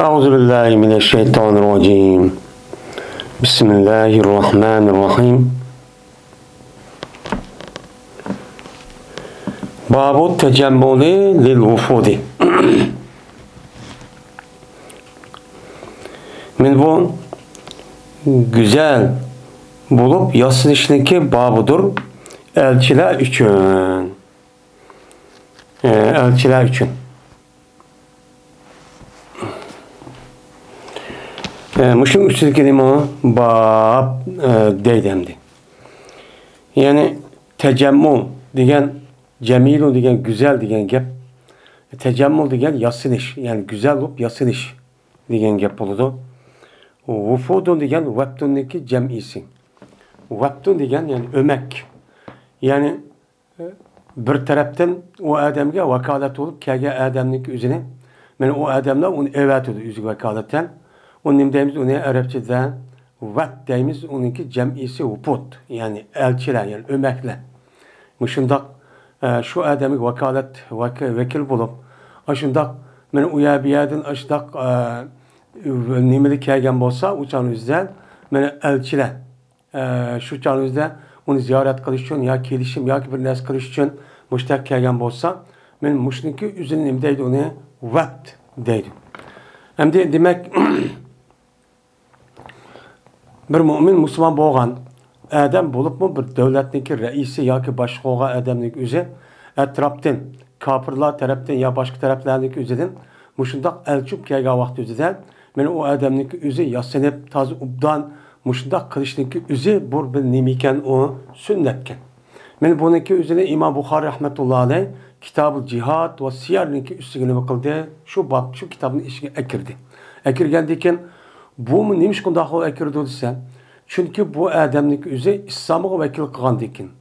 أعوذ بالله من الشيطان الرجيم بسم الله الرحمن الرحيم باب التجمل للوفود Men bu güzel bulup yasılışındaki babıdır elçiler için. Elçiler için. Muşun üstü kelime bab deydemdi. Yani tecemmül degen, cemilu degen, güzel degen gep. Tecemmül degen yasılış, yani güzel olup yasılış degen gep oldu. Vufudun degen veptundaki cem'isi. Veptun degen yani ömek. Yani bir taraftan o adamga vakalet olup kege adamniki üzerine. Yani o adamlar onu evet oldu yüzü vakaletten. Onun deyimiz onu Arapçada vat deyimiz onunki cem'isi vufud. Yani elçiler yani ömekler. Muşundak şu adamı vakalet vekil bulup aşındak men uyabiyadın aşındak nimeli kelgen bolsa uçan yüzden men elçiler şu çan yüzden onu ziyaret kılış için ya kelişim ya bir nes kılış için müştak kelgen bolsa men muşniki üzerine nimdeydi onu vat deydi. Hem de demek bir mümin Müslüman boğan adam bulup mu bir devletniki reisi ya ki başka adamlık üzere etraftan kapırlar taraftan ya başka taraflarındaki üzerden muşundak elçup kelgen vakti üzerden men o adamniki üzere yasanıp tazı ubdan muşundak kılışniki üzere bu bir nemiken o sünnetken. Men bununki üzerine İmam Bukhari rahmetullahi aleyh Kitab-ı Cihad ve Siyar'ınki üstüne bakıldı. Şu bab, şu kitabın işine ekirdi. Ekirgendiyken bu mu neymiş kundakı ekirdi olsa? Çünkü bu adamlık üzere İslam'a vekil kılandikin.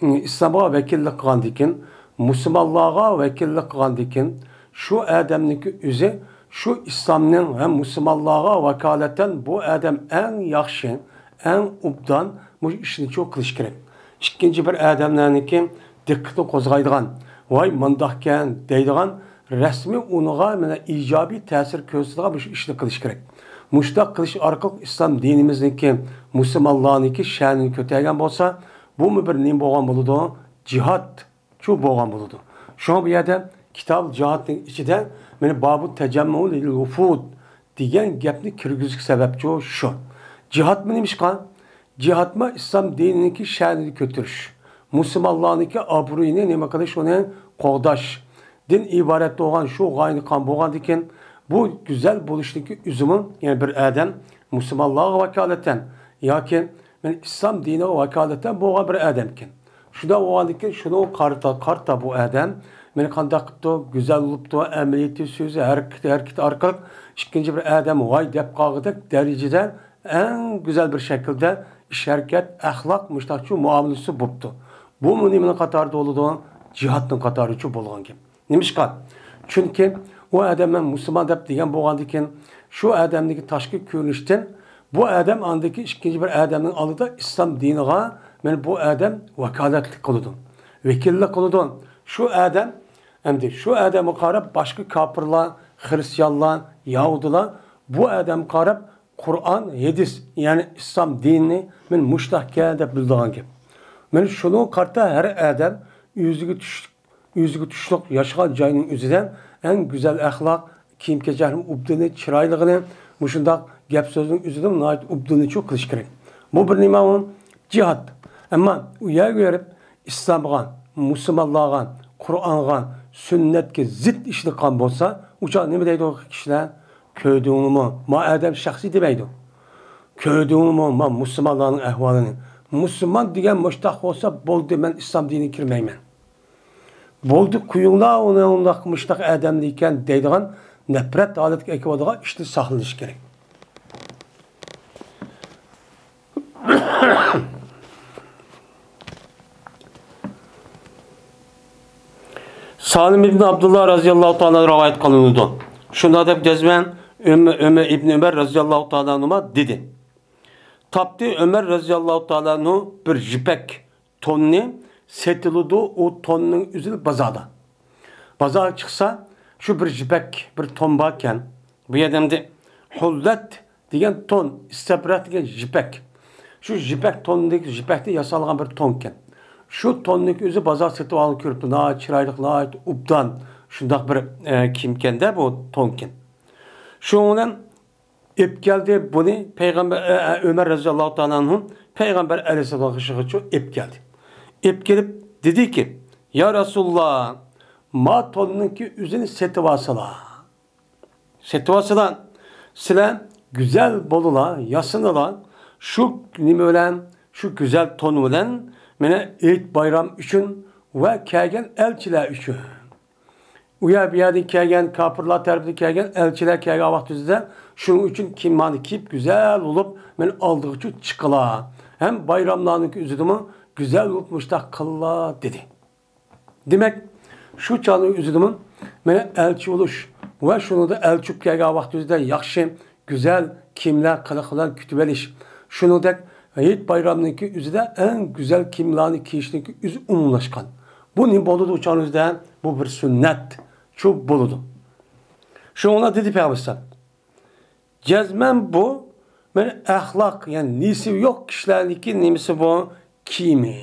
İslam'a vekillik kılandikin. Müslümanlığa vekillik kılandikin. Şu adamlık üzere şu İslam'ın hem Müslümanlığa vakaleten bu adam en yakşı, en ubdan bu işini çok kılış gerek. İkinci bir adamlarınki dikkatini kozgaydıgan, vay mındahken deydigan resmi onuğa icabi tesir köstüğe bu işini kılış gerek. Muştak kılış arkalık İslam dinimizdeki Müslümanlığınki şanını kötüygen bolsa bu mu bir neyim boğan buludu? Cihat çok boğan buludu. Şu an bu yerde Kitab-ı Cihat'ın içinde babu tecemmül lil vufud diyen gepni kirgizlik sebepçi o şu. Cihat mı neymiş kan? Cihat mı İslam dinindeki şanını kötürüş. Müslümanlığınki abruyunu neyme kılış onu qoğdaş. Din ibaret olan şu gayni kan boğan diken bu güzel buluştaki üzümün yani bir adam Müslümanlığa vakaleten yakin İslam dine vakaleten boğan bir adamken. Şuna o diken şunu karta bu adam men kandakto güzel olupto ameliyatı sözü hareket arkalık ikinci bir adam vay dep kağıdık dereceden en güzel bir şekilde iş hareket ahlak müştakçı muamelesi buptu. Bu münimin katarda olduğu cihatın katarı şu bolğan kim. Neymiş kan? Çünkü o adamın Müslüman dep diyen boğandiken şu adamdaki taşkı görünüşten bu adam andaki ikinci bir adamın alıda İslam dinine men bu adam vekaletlik kılıdı. Vekillik kılıdı. Şu adam hem de şu adamı karab başka kapırlar, Hristiyanlar, Yahudiler bu adam karab Kur'an, hadis yani İslam dinini men müştahke de bildiğin gibi. Men şunu karta her adam yüzüge tuşluk yaşayan cayının üzerinden en güzel ahlak, kiyim kecahının ubdini, çıraylığını, muşundak gep sözünün üzerinden nait ubdini çok kılış gerek. Bu bir nimamın cihat. Ama uya görüp İslam'gan, Müslümanlığa, Kur'an'gan, sünnetke zıt işli kan bolsa, uçak ne deydi o kişiler? Köydüğünü mu? Ma adam şahsi demeydi. Köydüğünü mu? Ma Müslümanlığın ehvalini. Müslüman diyen müştak olsa boldu ben İslam dinine girmeymen. Boldu kuyunla ona müştak adamlıyken deydiğen nefret aletki ekivadağa işte sahlılış gerek. Salim İbn Abdullah razıyallahu ta'ala rivayet kılındı. Şunda da cezmen Ömer İbn Ömer razıyallahu ta'ala dedi. Taptı Ömer razıyallahu ta'ala bir jipek tonni setiludi o tonning üzül bazada. Bazar çıksa şu bir jipek bir tombaken Bu adamda hullet degan ton, istibrat degan jipek. Şu jipek tonundaki jipekte yasalgan bir tonken. Şu tonniki özü bazar setip alıp körüptü. Na çıraylık, na ubdan. Şundak bir kimken de bu tonken. Şundan ip geldi bunu Peygamber Ömer radıyallahu ta'ala'nın Peygamber aleyhisselatü vesselam ip geldi. İp gelip dedi ki ya Resulullah ma tonunki üzerine setivasıla. Setivasıla silen güzel bolula yasınıla şu nimölen şu güzel tonu bilen mene Eid bayram üçün ve kelgen elçiler üçün. Uya bir yerde kelgen kapırlar tarafında kelgen elçiler kelgen vaktizde şunun için kimmanı kip güzel olup men aldığı için çıkıla. Hem bayramlarınki üzülümü güzel olup müştak kılla dedi. Demek şu çalı üzülümün mene elçi oluş ve şunu da elçip kelgen vaktizde yakşı güzel kimler kılıklar kütübeliş. Şunu da Eid bayramındaki üzüde en güzel kimlerini kişilik üzü umumlaşkan. Bu ne boludu uçağınızda? Bu bir sünnet. Çok boludu. Şu ona dedi Peygamber. Cezmen bu. Yani ahlak yani nisi yok kişilerdeki nimisi bu kimi.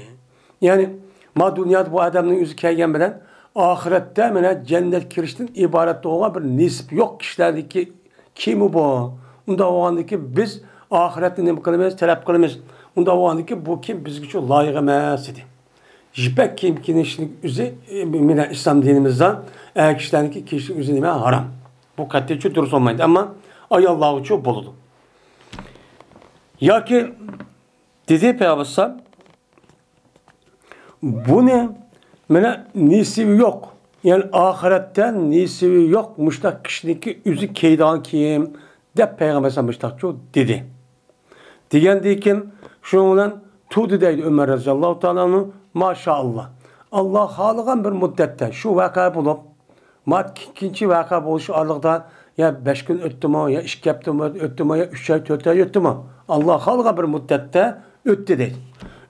Yani ma dünyada bu adamın yüzü kelgen bilen ahirette mene cennet kiriştin ibaret olan bir nisip yok kişilerdeki kimi bu. Unda o andaki biz ahirette ne kılımız, talep kılımız. Unda o andaki bu kim bizge çok layık emas idi. Jipek kim kişilik üzü İslam dinimizden kişilerdeki kişilik üzü nime haram. Bu katli çok dürüst olmaydı ama ay Allah'ı çok boludu. Ya ki dedi Peygamber bu ne? Mene nisivi yok. Yani ahiretten nisivi yok. Muştak kişilik üzü keydan kim? De Peygamber muştak çok dedi. Digendiyken şundan tuğdu deydi Ömer radıyallahu ta'ala'nın maşallah. Allah halıgan bir müddette şu vaka bulup ikinci vaka buluşu aralıkta ya 5 gün öttü mü ya 2 hafta mı öttü mü ya 3 ay 4 ay öttü mü? Allah halıgan bir müddette öttü deydi.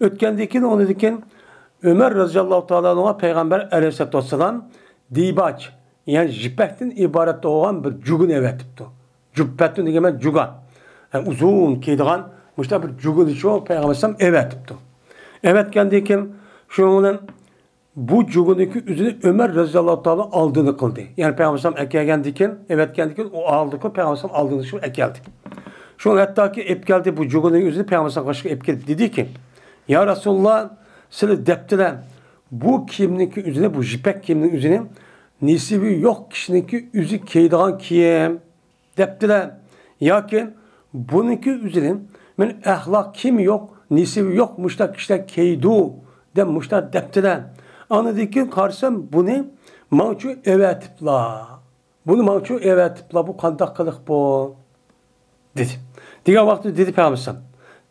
Ötkendiyken onu diken Ömer radıyallahu ta'ala'nın Peygamber aleyhisselatü vesselam dibaç yani jipekten ibaret olan bir cugun evetipti. Cübbettin degemen cugan. Yani uzun keydiğen müşte bir cugun içi o Peygamber sallam evetipti. Evetkendiyken şunun bu cugunun üzerine Ömer radıyallahu ta'ala aldığını kıldı. Yani Peygamber sallam ekegendiyken evetkendiyken o aldığı Peygamber sallam aldığını şu ekeldi. Şunun hatta ki ep geldi bu cugunun üzerine Peygamber sallam kaşık ep geldi. Dedi ki ya Resulullah seni deptiler bu kimliğin üzerine bu jipek kimliğin üzerine nisibi yok kişinin üzü keydiğen kim deptiler. Yakin bununki üzerine men ahlak kim yok nisibi yok muştak kişiler keydu de muştak deptiler. Anladı ki karşısam bunu mağçu evetipla. Bunu mağçu evetipla bu kandaklık bu dedi. Diğer vakti dedi Peygamber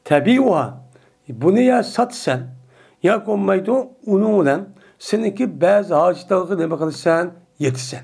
tabi oha bunu ya satsan ya konmaydı onunla seninki bazı hacıtlığı ne bakılırsan yetişsen.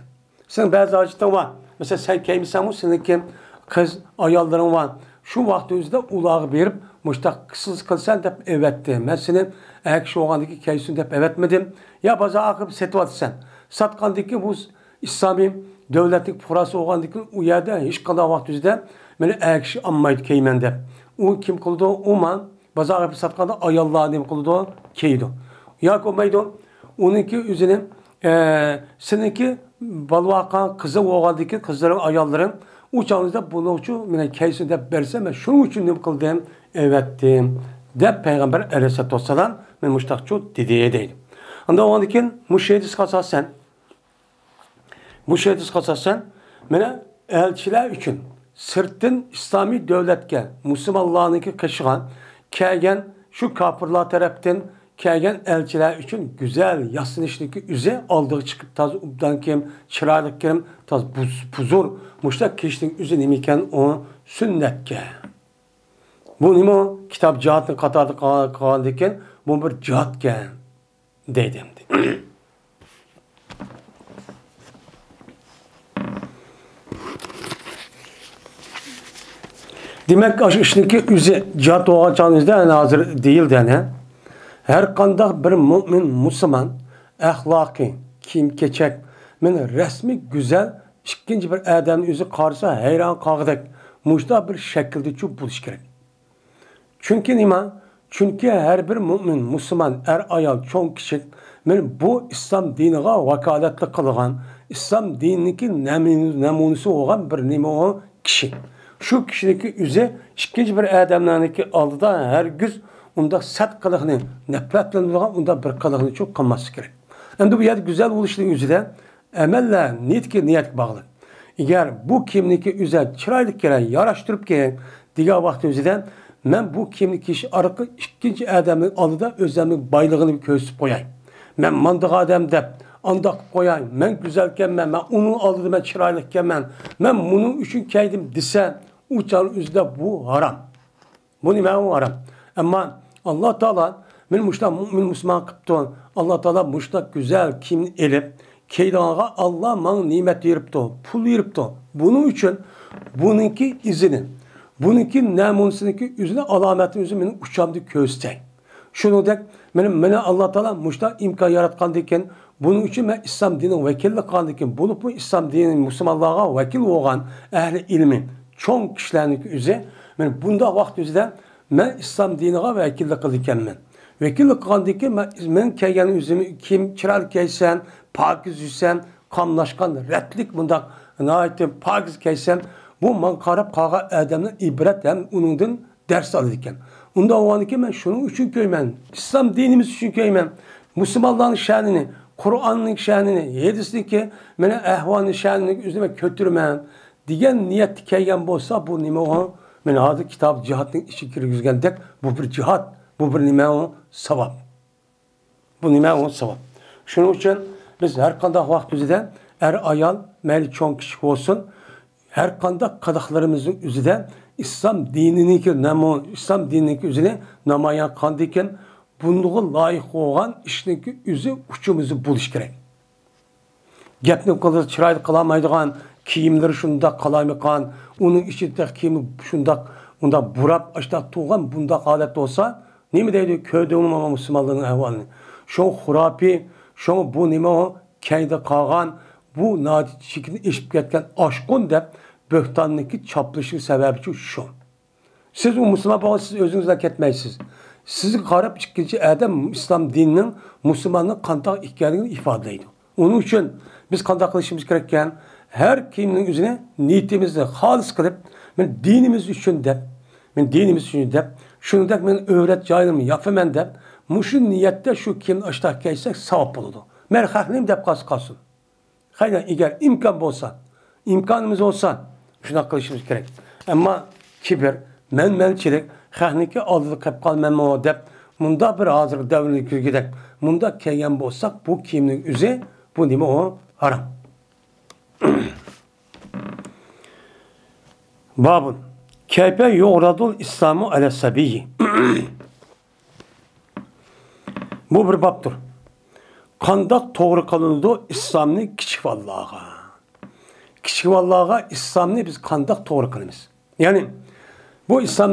Sen bazı hacıtlığı var. Mesela sen keymişsen bu seninki kız ayalların var. Şu vaktimizde ulağı verip muştak kısız kılsan da evetti. Ben senin ekşi oğandaki keysini de evetmedim. Ya bazı akıp setvatsan. Satkandaki bu İslami devletlik furası oğandaki uyarda hiç kadar vaktimizde beni ekşi anmaydı keymen de. O kim kıldı o man bazı akıp satkanda ayallah ne kıldı keydi. Ya konmaydı onunki üzerine seninki balvakan kızı oğandaki kızların ayalların uçağınızda bunu uçu keysini de versem ben şunun için ne kıldım evettim de Peygamber aleyhisselatü vesselam ben muştakçı dediğe değilim. Anda o andakin müşehidis kasasen mene elçiler için sırtın İslami devletke Müslümanlarınki kaşıgan kelgen şu kapırlar taraftan kelgen elçiler için güzel yasınışlıkı üze aldığı çıkıp taz ubdan kim çıraylık kim taz puzur muştak kişinin üze nemiken o sünnetke. Bu nimo o kitap cihatın katardı kalandıkken bu bir cihatke dedim. Demek aşkışındaki üze cihat olacağınızda en hazır değil dene. Her kandak bir mümin Müslüman ahlaki kim keçek men resmi güzel ikkinchi bir odamni o'zi qarasa hayron qolgudek mujda bir shaklda bo'lish kerak. Chunki nima? Chunki har bir mo'min, musulmon, ayol, cho'ng kishi men bu islom diniga vakolatli qilgan, islom diniki namunasi bo'lgan bir nima kishi. Shu kishiniki o'zi ikkinchi bir odamlarniki oldida hargiz unda sat qiliqni, nafratlanadigan unda bir qiliqni çok qilmaslik kerak. Endi bu yerda go'zal bo'lishning o'zida amallar niyatga bog'liq. Agar bu kimniki o'zi chiroyli kerak, yarashtirib kerak degan vaqt o'zida men bu kimlik kishi orqali ikkinchi odamning oldida o'zimning boylig'ini ko'rsatib qo'yay. Men mandiq odam deb andaq qo'yay. Men go'zalkanman, men uning oldida men chiroylikanman. Men buning uchun keldim desa, u chal o'zida bu harom. Bu nima harom? Ammo Alloh taolo men mushta mu'min musulmon qilibdi. Alloh taolo mushta go'zal kimni elib, keylonga Alloh menga ne'mat beribdi, pul beribdi. Buning uchun buningki izini, buningki namunsiniki o'zini alomatini o'zi meni uchamda ko'rsatay. Shuningdek, meni Alloh taolo mushta imkon yaratgan ekan, buning uchun men islom dinining vakillik qilgan ekan, bo'lib bu islom dinining musulmonlarga vakil bo'lgan ahli ilmi, cho'ng kishilarning o'zi men bunda vaqt o'zida men islom diniga vakillik qilganman. Vakillik qilgandan keyin men kelgan o'zim kim chiroyli kelsan, pokiz yursan, qamlashgan, ratlik bundaq nihoyatda pokiz kelsan, bu men qarab qolgan odamning ibrat ham uningdan dars olar ekan. Unda o'g'aniki men shuning uchun ko'yman. Islom dinimiz uchun ko'yman. Musulmonlarning sha'nini, Qur'onning sha'nini, hadisniki, meni ahvolning sha'nini o'zimga ko'tiraman degan niyatda kelgan bo'lsa, bu nima o? Men hozir kitob jihodning ichiga kirgizgandek, bu bir jihod, bu bir nima o? Savob. Bu nima o? Savob. Shuning uchun biz har qanday vaqt o'zida ayol, mayli cho'ng kishi bo'lsin, har qanday qiliqlarimizning o'zida islom dininiki namun, islom dininiki o'zini namoyon qilgan ekan, bunga loyiq bo'lgan ishniki o'zi uchimizni bo'lish kerak. Gapni qilib chiroyli qilolmaydigan, kiyimlari shunda qalaymiqan, uning ichida kiyimi shunda unda burab, ashta tug'an bunda holat bo'lsa, nima deydi? Ko'rdingmi musulmonlarning ahvolini? Shu xurafi, shu bu nima kayda qolgan, bu natijasini eshib ketgan oshqon deb bo'htonniki choplishi sababi shu. Siz u musulmon bo'lsangiz, siz o'zingizdan ketmaysiz. Sizni qarab ikkinchi odam islom dinining musulmonning qanday ekanligini ifodalaydi. Uning uchun biz qanday qilishimiz kerak ekan? Her kimning o'zini niyatimizni xolis qilib, men dinimiz uchun deb, shuningdek men o'rat joyimni yopaman deb, mushu niyatda shu kimni ashta kelsak savob bo'ladi. Men haqnim deb qolsin. Qayda agar imkon bo'lsa, imkonimiz bo'lsa, shuna qilishimiz kerak. Ammo kibr, menchilik, haqniki oldida qilib qolmayman deb, bunda bir hozir davrga kirgidek, bunda kelgan bo'lsak, bu kimning o'zi, bu nima o? Harom. Babun kayfe yu'radul İslamu ala sabiyyi. Bu bir babdır. Qandaq to'g'ri qilindi islomni kichik vallaga. Kichik vallaga islomni biz qandaq to'g'ri qilamiz. Ya'ni bu islom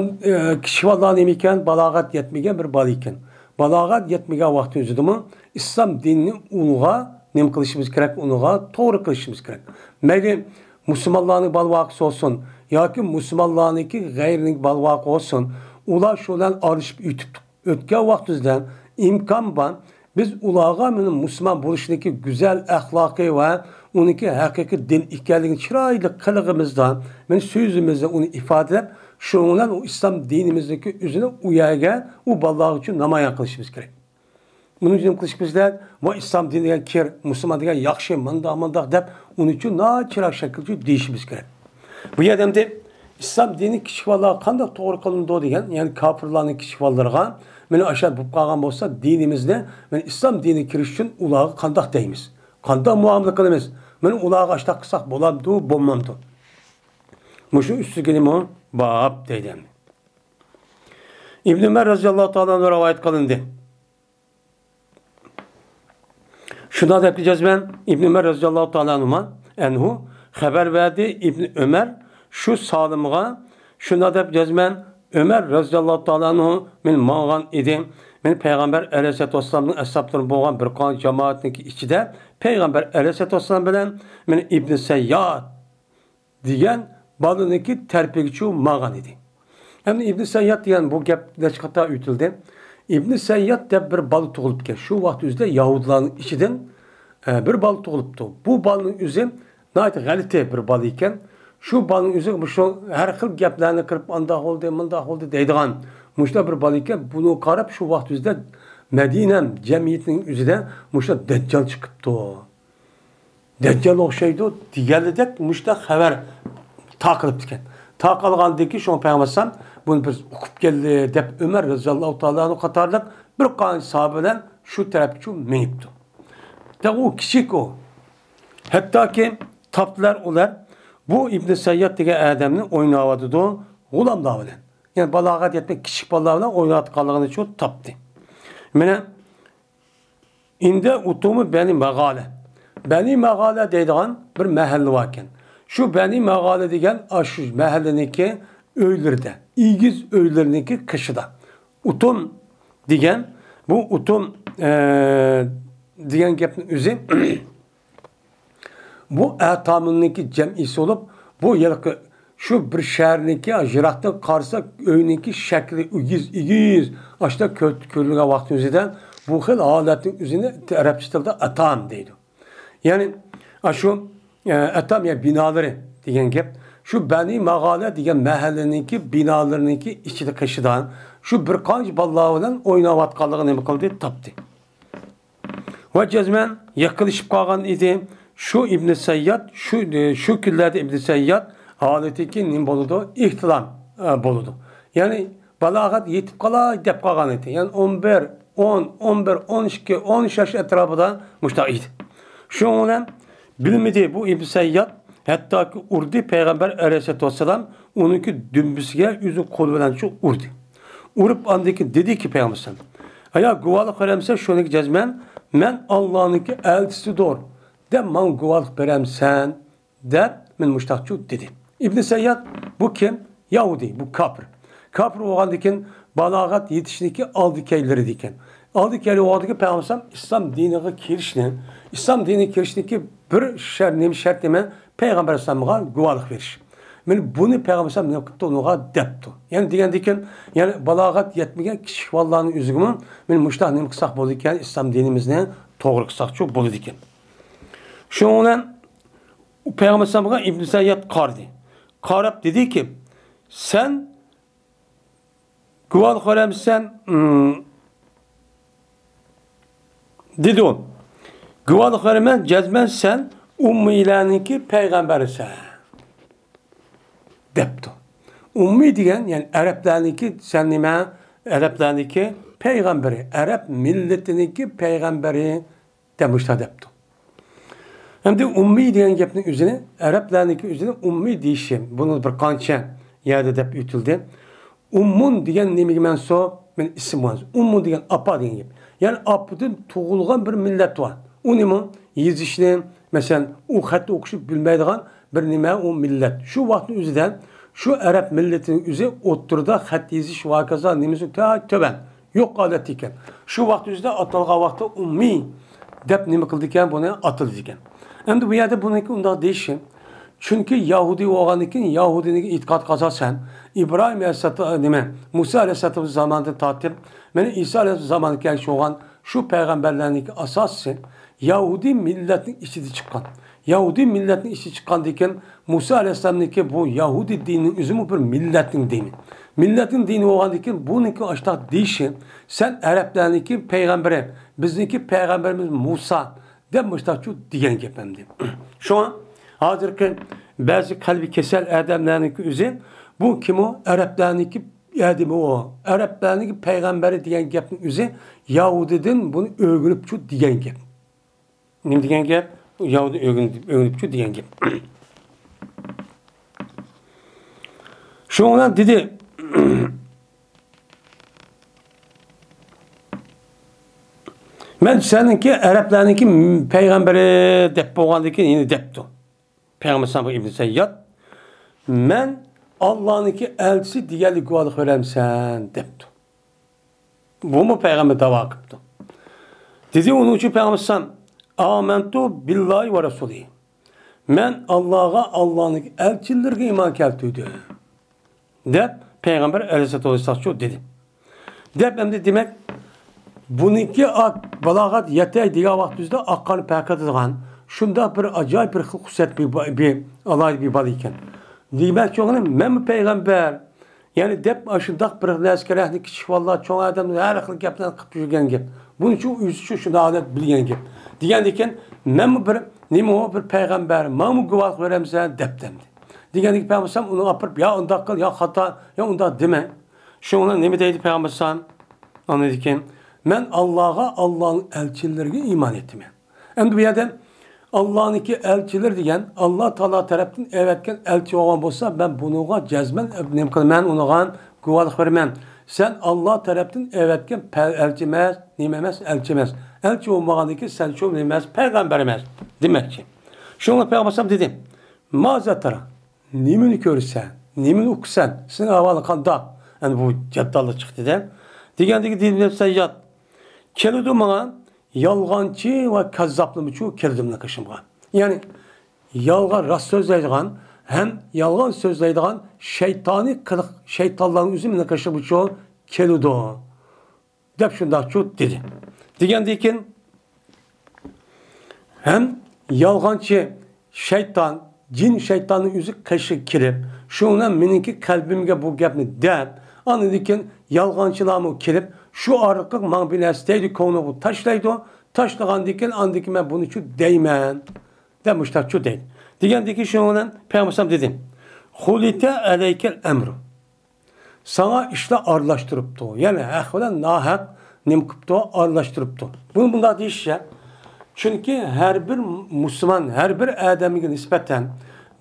kichik vallaga nima ekan? Balog'at yetmagan bir bola ekan. Balog'at yetmagan vaqt o'zidimi islom dinini unga nima qilishimiz kerak? Unga to'g'ri qilishimiz kerak. Mayli musulmonlarning balvoqisi olsun yoki musulmonlarniki g'ayrining balvoqi olsun, ular shudan olishib o'tgan vaqtimizdan imkon bor. Biz ularga musulmon bo'lishniki go'zal axloqiy va uniki haqiqiy din ekanligini chiroyli qilig'imizdan, men so'zimizda uni ifodalab, shundan u islom dinimizdagi o'zini u yerga, u bolalar uchun namoyon qilishimiz kerak. Bunun için qilishimizda va islom diniga kir, musulmon degan yaxshi, mandaq deb, uning uchun chiroyli shaklda deyishimiz kerak. Bu yerda islom dini kichik bolalarga qanday to'g'ri qilindi degan, ya'ni kofirlarning kichik bolalarga meni ashad bo'lib qolgan bo'lsa, dinimizda men islom diniga kirish uchun ularga qanday deymiz? Qanday muomala qilamiz? Men ularga ashad qilsak bo'lamdi, bo'lmamdi. Mushu ustiga nima bab deydi. İbn Ömer radhiyallohu ta'ala rivoyat qilindi. Şuna da yapacağız ben. İbn Ömer radhiyallohu ta'ala anhu haber verdi. İbn Ömer şu salımğa şuna da yapacağız ben. Ömer radhiyallohu ta'ala anhu men mağan idim. Men Peygamber Aleyhisselatü Vesselam'ın ashapları bolgan bir qan cemaatniki içinde Peygamber Aleyhisselatü Vesselam bilen men İbn Seyyad degan balıniki terpigçu mağan idi. Hem İbn Seyyad degan bu gap neçqata ütildi. İbn Seyyad deb bir bal tug'ilibdi. Şu vaqt üzde Yahudilarning ichidan bir bal tug'ilibdi. Bu balning o'zi nayt g'alati bir bal ekan. Şu balning o'zi shu har xil gaplarni kirib anda oldi deydigan muşta bir bal ekan. Bunu qarab şu vaqt üzde Medine cemiyetining o'zida muşta Dajjal chiqibdi. Dajjal o'xshaydi deganidek muşta xabar taqilibdi ekan. Taqalgandan keyin şu Peygamber bunu biz o'qib keldi deb Ömer roziyallohu taoloning qatorliq bir qancha sahobalar shu tarafga minibdi. O kichik o. Hattoki tapdilar ular bu İbn Seyyad degan odamni o'ynayotdi g'ulomlar bilan. Ya'ni balog'at yetmak kichik bolalar bilan o'ynayotganligini uchun topdi. Mana endi utumi Bani Mag'ala. Bani Mag'ala deydigan bir mahalla bor ekan. Şu Bani Mag'ala degan shu mahallaniki öylerde, İgiz öyleriniki kışıda. Utum degan, bu utum degan gapning o'zi bu atamınki cem'isi olup bu yılki şu bir şehirniki jiratdan qarsak öyniki şekli igiz aşta ko'rilgan vaqt o'zidan bu xil holatning o'zini arabcha tilda atam deydi. Yani şu atam ya binaları degan gap şu Bani Mag'ala degan mahallaniki binalarniki ichida qishidan şu bir qancha bolalar bilan o'ynayotganligini nima qildi topdi. Va jazman yiqilishib qolgan edi. Şu İbn Seyyad şu kunlarda İbn Seyyad holatiki nima bo'ladi? İhtilam bo'ladi. Ya'ni balog'at yetib qolay deb qolgan edi. Ya'ni 11, 10, 11, 12, 13 yosh atrofida mushtaq edi. Shu bilan bilmedi bu İbn Seyyad hatta ki urdi Peygamber Aleyhisselatü Vesselam onunki dümbüsüge yüzü kolu bilen şu urdi. Urup andaki dedi ki Peygamber Aleyhisselam aya guvalık veremse şunu cezmen men Allah'ınki elçisi doğru. De man guvalık veremsen de men müştakçu dedi. İbn Seyyad bu kim? Yahudi, bu kapr. Kapr oğandikin balağat yetişindeki aldı keyleri diken. Aldı keyleri oğandaki Peygamber Aleyhisselam İslam dinine kirişine, İslam dinine kirişindeki bir şart deme Peygamber Aleyhisselam'a guvalık veriş. Men bunu Peygamber Aleyhisselam ne yaptı onuğa depti. Yani diken yani balağat yetmegen kişi vallahi üzgünüm. Men muştah ne kısak boldu iken İslam dinimizne doğru kısak çok boldu iken. Şundan Peygamber Aleyhisselam'a İbn Seyyad qardı. Qarab dedi ki sen guvalık veremsen dedi o. Guvalık veremem cezmen sen Ummilerninki peygamberisin. Depti. Ummi degan yani Araplarninki sen nima? Araplarninki peygamberi. Arap milletiniki peygamberi demişler depti. Hem de ummi degan gapning o'zini Araplarninki o'zini ummi deyishim. Bunu bir qancha yerde deb o'tildi. Ummun degan nimaga mansub? Men ism var. Ummun degan apa degan gap. Yani apadan tug'ilgan bir millat var. O nima? Yezishni mesela o xat o'qishib bilmaydigan bir nima o millet. Şu vaqtning o'zidan şu Arap milletining o'zi o'ttirda xat yezish vakaza nimasi töben. Yo'q holat ekan. Şu vaqt o'zida atalgan vaqtda ummi deb nima qildi ekan, buni atildi ekan. Endi bu yerda buniki undaq deyishim. Chunki Yahudi bo'lgandan keyin Yahudiyning e'tiqod asosan İbrahim Aleyhisselam nima Musa Aleyhisselam zamanida tortib, mana İsa Aleyhisselam zamanida kelgan şu peygamberlarning asosi Yahudi milletin içi çıkan. Yahudi milletin içi çıkan diken Musa Aleyhisselam'daki bu Yahudi dininin üzümü bir milletin dini. Milletin dini olan diken bununki aşağı deyişi sen Araplarınki peygamberi, bizdeki peygamberimiz Musa demişler şu diyen gepemdi. Şu an hazırki bazı kalbi kesel adamlarınki üzüm bu kim o? Araplarınki adamı o. Araplarınki peygamberi diyen gepin üzüm Yahudiden bunu övgünüp şu diyen gep. Ne degan gap? Yahudi öğrenipçi degan gap. Şundan dedi men seninki Araplarninki peygamberi deb bo'lgandan keyin endi debdi. Peygamber sallallahu İbn Seyyad men Allah'ınki elçisi deganlik guvohlik veremsen debdi. Bu mu peygamber dava kıptı? Dedi onun için peygamber sallam amentu billahi ve resulih. Men Allah'a Allah'ın elçilerine iman keltiydi. Dep peygamber aleyhissalatu vesselam dedi. Dep hem de demek bununki balagat yetey diye vaktizde akkan peykat edilgan şunda bir acayip bir hususiyet bir alay bir bal iken. Demek çoğunun men peygamber yani dep aşındak bir neskerehni kişi vallahi çoğun adam her akıl yaptan kıp yürgen gibi. Bunun için yüzü şunu adet bilgen gibi. Diyen diken men bir nimo bir peygamber mamu güvah veremse dep demdi. Diyen diken peygamber onu apırıp ya onda kıl ya hata ya onda deme. Şuna ne mi deydi peygamber sallam? Anladıkken men Allah'a Allah'ın elçilerine iman ettim. Hem de bir yerden Allah'ın ki elçiler diyen Allah Teala tarafından evetken elçi olan olsa ben bunu cezmen ben ona güvah vermem. Sen Allah tarafından evetken elçimez, nimemez, elçimez. Elçi olmağında ki sen çok nimemez, peygambermez. Demek ki. Şuna peygamber dedim. Mazatara, nimin görürsen, nimin okusan, sizin havalı kanda. Yani bu caddalı çıktı de. Digendeki dilimler seyyat. Keludum bana yalgancı ve kazzaplı çoğu keludumla kaşımğa. Yani yalgan rast sözleydiğin hem yalgan sözleydiğin şeytani kılık şeytanların üzümüne kaşımı çoğu keludu. Dep şundan çoğu dedi. Digendeki hem yalgancı şeytan, cin şeytanın yüzü kaşı kirip şundan meninki kalbimge bu gapni dep anladıkken yalgancılığımı kirip şu arıklık mağbilesteydi konu bu taşlaydı o. Taşlagan diken andiki ben bunu şu değmen. Demişler şu değil. Digendeki şundan Peygamber dedim. Hulite aleykel emru. Sana işte arlaştırıptı. Yani ahvelen nahak nimkıptı arlaştırıptı. Bunu bunda değişecek. Çünkü her bir Müslüman, her bir adamın nispeten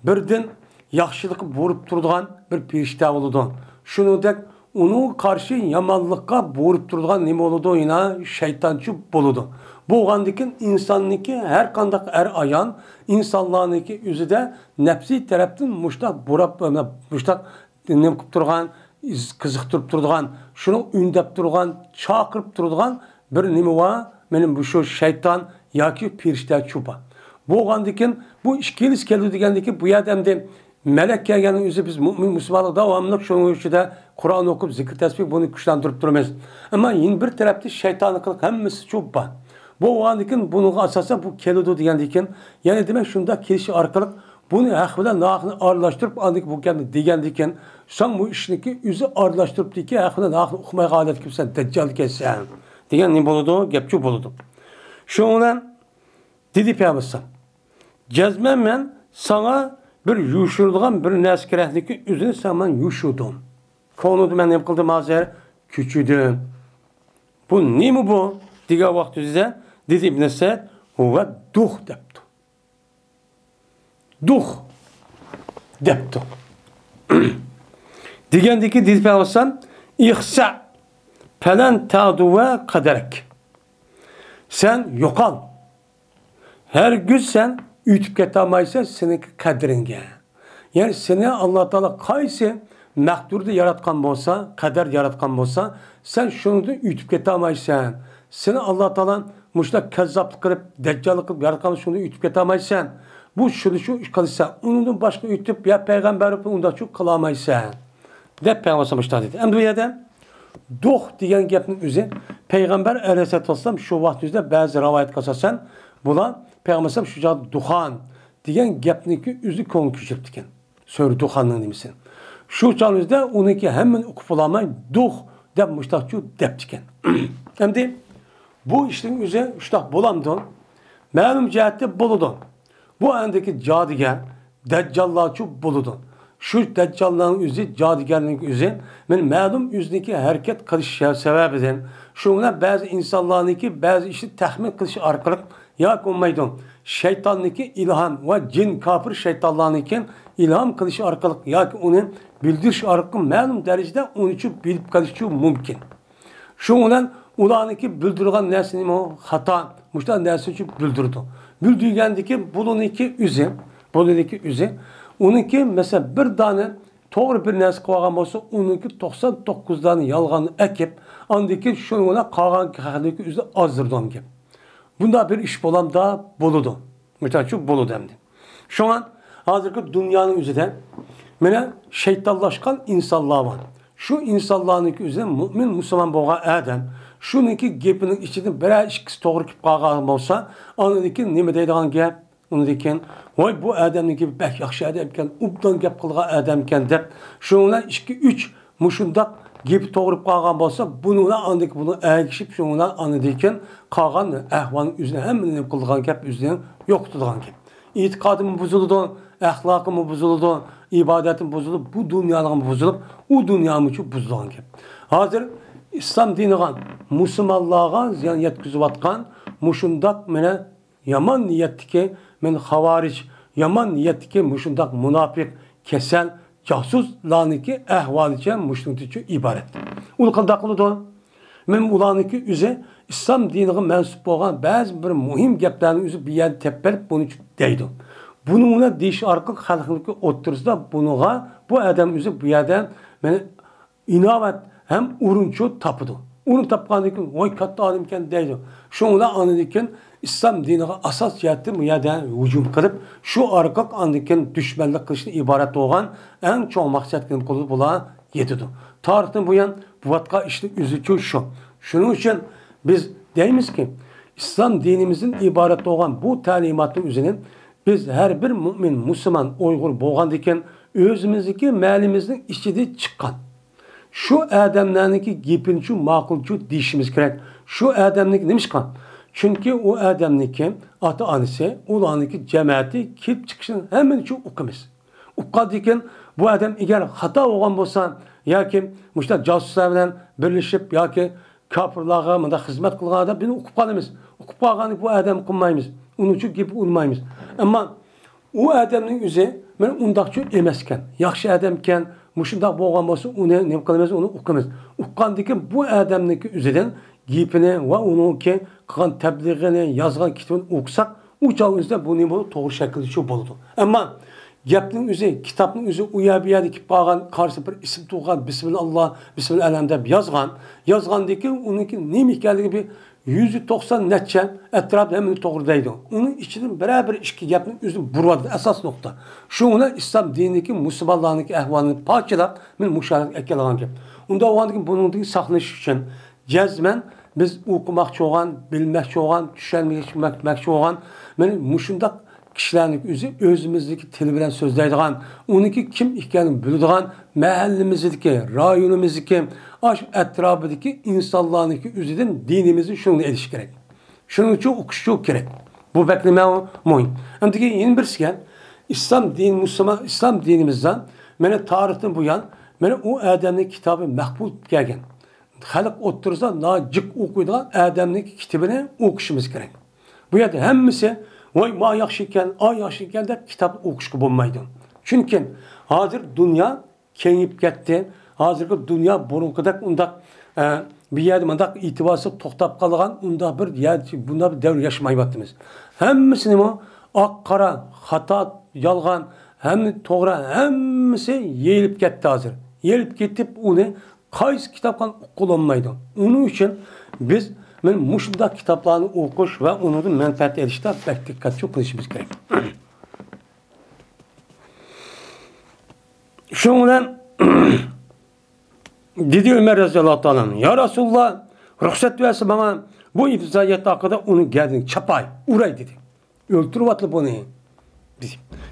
birden yaxşılık vurup durduğun bir pirişte oldu. Şunu dek onu karşı yamanlıkka vurup durduğun nime oldu yine şeytancı buludu. Bu gandikin insanlıki her kandak er ayan insanlarınki yüzüde nefsi taraftan muştak burap muştak nimkip durğan kızıktırıp durğan şunu ündep durğan çakırıp durğan bir nime var benim bu şu şeytan yaki pirişte çupa. Bu gandikin bu işkilis keldi degendeki bu yerdemde melek gelgenin yüzü biz mümin Müslümanlık devamlılık şunun üçüde Kur'an okup zikir tesbih bunu güçlendirip durmaz. Ama yine bir tarafta şeytanlık hemmesi çupa. Bu gandikin bunu asasa bu keldi degendikin yani demek şunda kişi arkalık bunu ahveden nahını ağırlaştırıp andık bu kendi degendikin sen bu işindeki yüzü ağırlaştırıp diki ahveden nahını okumaya galet kimsen deccal kessen. Degen ne buludu? Gepçu buludu. Şundan dedi Peygamber cezmen ben sana bir yuşurduğum bir neskerehniki üzerine sen yuşurdum. Konudu ben ne kıldım hazır küçüdüm. Bu ne mi bu? Diga vakti size dedi İbn Sa'd huve duh deptu. Duh deptu. Digendeki dedi Peygamber ihsa falan tadu ve kaderek. Sen yokal. Her gün sen ütüp ketamaysa senin kaderinge. Yani seni Allah Teala kaysi mekturda yaratkan olsa, kader yaratkan olsa sen şunu da ütüp ketamaysan. Seni Allah Teala muşta kezzaplık kılıp, deccallık kılıp yaratkan şunu ütüp ketamaysan. Bu şunu şu iş kalırsa onun başka ütüp ya peygamber onda çok kılamaysan. De Peygamber muşta dedi. Hem dünyada Duh diyen gapning o'zi Peygamber aleyhissalatu vesselam şu vaqtida bazı rivayet qilsasan bular Peygamber şu joyda duhan degan gapniki o'zi ko'ngil ko'chirib ekan. So'ri duhanning nimasi. Shu chog'da uniki hammani o'qib olamay duh deb mushtaqchu deb ekan. Endi bu ishning o'zi shunaqa bo'lamdi. Ma'lum jihatda bo'ladi. Bu andagi jodigar dajjallarchu bo'ladi. Şu deccalların yüzü, cadigarlık yüzü, ben məlum yüzdeki hareket kılış sebebinden, şuna bazı insanlarınki bazı işi tahmin kılışı arkalık yak olmaydı. Şeytanlıki ilham ve cin kafir şeytanlarınki ilham kılışı arkalık yak onun bildiriş arkalık məlum derecede onun için bilip kılışı mümkün. Şuna ulanınki bildirgen nesini o hata, müşten nesini için bildirdi. Bildirgendeki bulununki yüzü, onunki mesela bir tane to'g'ri bir narsa qilgan bo'lsa, uniki 99 tani yolg'onni ekib, andiki shuna qolgan haqidagi o'zi ozdirdan gap. Bunda bir ish bo'lamda bo'ladi. Mütəçük bo'ladi endi. Şuna hozirgi dunyoning o'zida mana shaytonlashgan insonlar bor. Shu insonlarning o'zida mu'min musulmon bo'lgan odam shuniki gapining ichidan bir ikkisi to'g'ri kelib qolgan bo'lsa, aniki nima deydigan gap? Undan voy bu odamniki bak yaxshi odam ekan, ubdan gap qilgan odam ekan deb, shunlar 2-3 mushundaq gapi to'g'ri qolgan bo'lsa, bunlar andiki buni agishib, shunlar andikin qolgan ahvolning o'zini hammani qilgan gap o'zining yo'q turgan gap. İtikadım bozuldu, ahlakım bozuldu, ibadetim bozuldu, bu dünyanın bozulup, o dünyanın için bozulan gap. Hazır İslam dinigan, Müslümanlığa ziyan yetkizip atkan, muşundak mene yaman niyettiki, men havaric, yaman niyettiki muşundak münafik, kesel, casus laniki ahvalice muşundici ibaret. Ulu kaldaklıdı. Men ulaniki üze İslam dinine mensup olan bazı bir muhim gaplarni üzü bir yer tepelip bunu deydi. Bununla deyiş arka halkılıkı oturursa bunuğa bu adam üzü bir yerden beni inavet hem urunçu tapıdı. Onu tapkandıkken oy katta adamken deydi. Şunla anıdıkken İslam dinine asas cihetti bu yerden hücum kılıp şu arka anıdıkken düşmanlık kılışına ibaret olan en çok maksatını kılıp olan yetidir. Tarihten bu yan bu vatka işte üzücü şu. Şunun için biz deyimiz ki İslam dinimizin ibaret olan bu talimatın üzerine biz her bir mümin, Müslüman, Uygur boğandiken özümüzdeki mealimizin içinde çıkan. Şu adamlarınki gipinçü, makulçü dişimiz gerek. Şu adamlarınki neymiş kan? Çünkü o adamlarınki atı anısı, olanınki cemaati kilip çıkışın hemen için okumuş. Ukkadiken bu adam eğer hata olan olsa ya ki müşter casuslarla birleşip ya ki kapırlığa mı da hizmet kılğana da beni okup kalımız. Okup kalğanı bu adam kılmayımız. Onun için gibi olmayımız. Ama o adamın üzeri ben ondakçı emesken, yaxşı adamken, muşunda boğan olsa onu ne kılımız, onu okumuz. Okukandıkken bu adamın üzerinden gipini ve onun ki kılan tebliğini, yazgan kitabını okusak, o çağımızda bu ne olur? Doğru şekilde şu buldu. Ama gapning o'zi, kitobning o'zi u yer bu yerga kelib qolgan, qarshi bir ism tug'gan, bismillah, bismillah deb yozgandan keyin uniki nima ekanligi bir 190 necha atrofda hamma to'g'ri deydi. Uning ichidan bir ikki gapning o'zi burvadi asas nuqta. Shuni islom dinidagi musulmonlarning ahvolini parchalab men musharak ekalagan gap. Unda o'g'andan buningdan saqlanish uchun jazman biz o'qimoqchi bo'lgan, bilmoqchi bo'lgan, tushunmoqchi bo'lgan, men mushundaq kişilerin özümüzdeki tili bilen sözleydiğen, onunki kim ekanini bildiğen, mahallemizdeki, rayonumuzdaki, aş etrafındaki insanlarınki özüden dinimizi şunu ediş gerek. Şunun için okuş çok gerek. Bu bekleme muhim. Hem de yeni birisi gel, İslam din, Müslüman, İslam dinimizden, bana tarihten bu yan, bana o adamın kitabı makbul gelgen. Halk oturursa, nacık okuyduğun adamın kitabını okuşumuz gerek. Bu yerde hemmisi, vay ma yaxşıken, ay yaxşıken de kitap okuşku bulmaydı. Çünkü hazır dünya kengip gitti. Hazırki dünya burunkudak unda bir yerde mandak itibarsı toxtab kalgan unda bir yer bunda bir devir yaşamayıbatımız. Hemmisini mi ak kara, hata, yalgan, hem toğra, hemmisi yeyilip gitti hazır. Yeyilip gitip onu kayıs kitapkan kullanmaydı. Onun için biz men muşunda kitaplarını okuş ve onun menfaat erişte pek dikkatli kılışımız gerek. Şundan dedi Ömer Raziyallahu Anhu, ya Resulullah ruhsat versin bana bu ifzayet hakkında onu geldin çapay, uğray dedi. Öldürüp atlı bunu.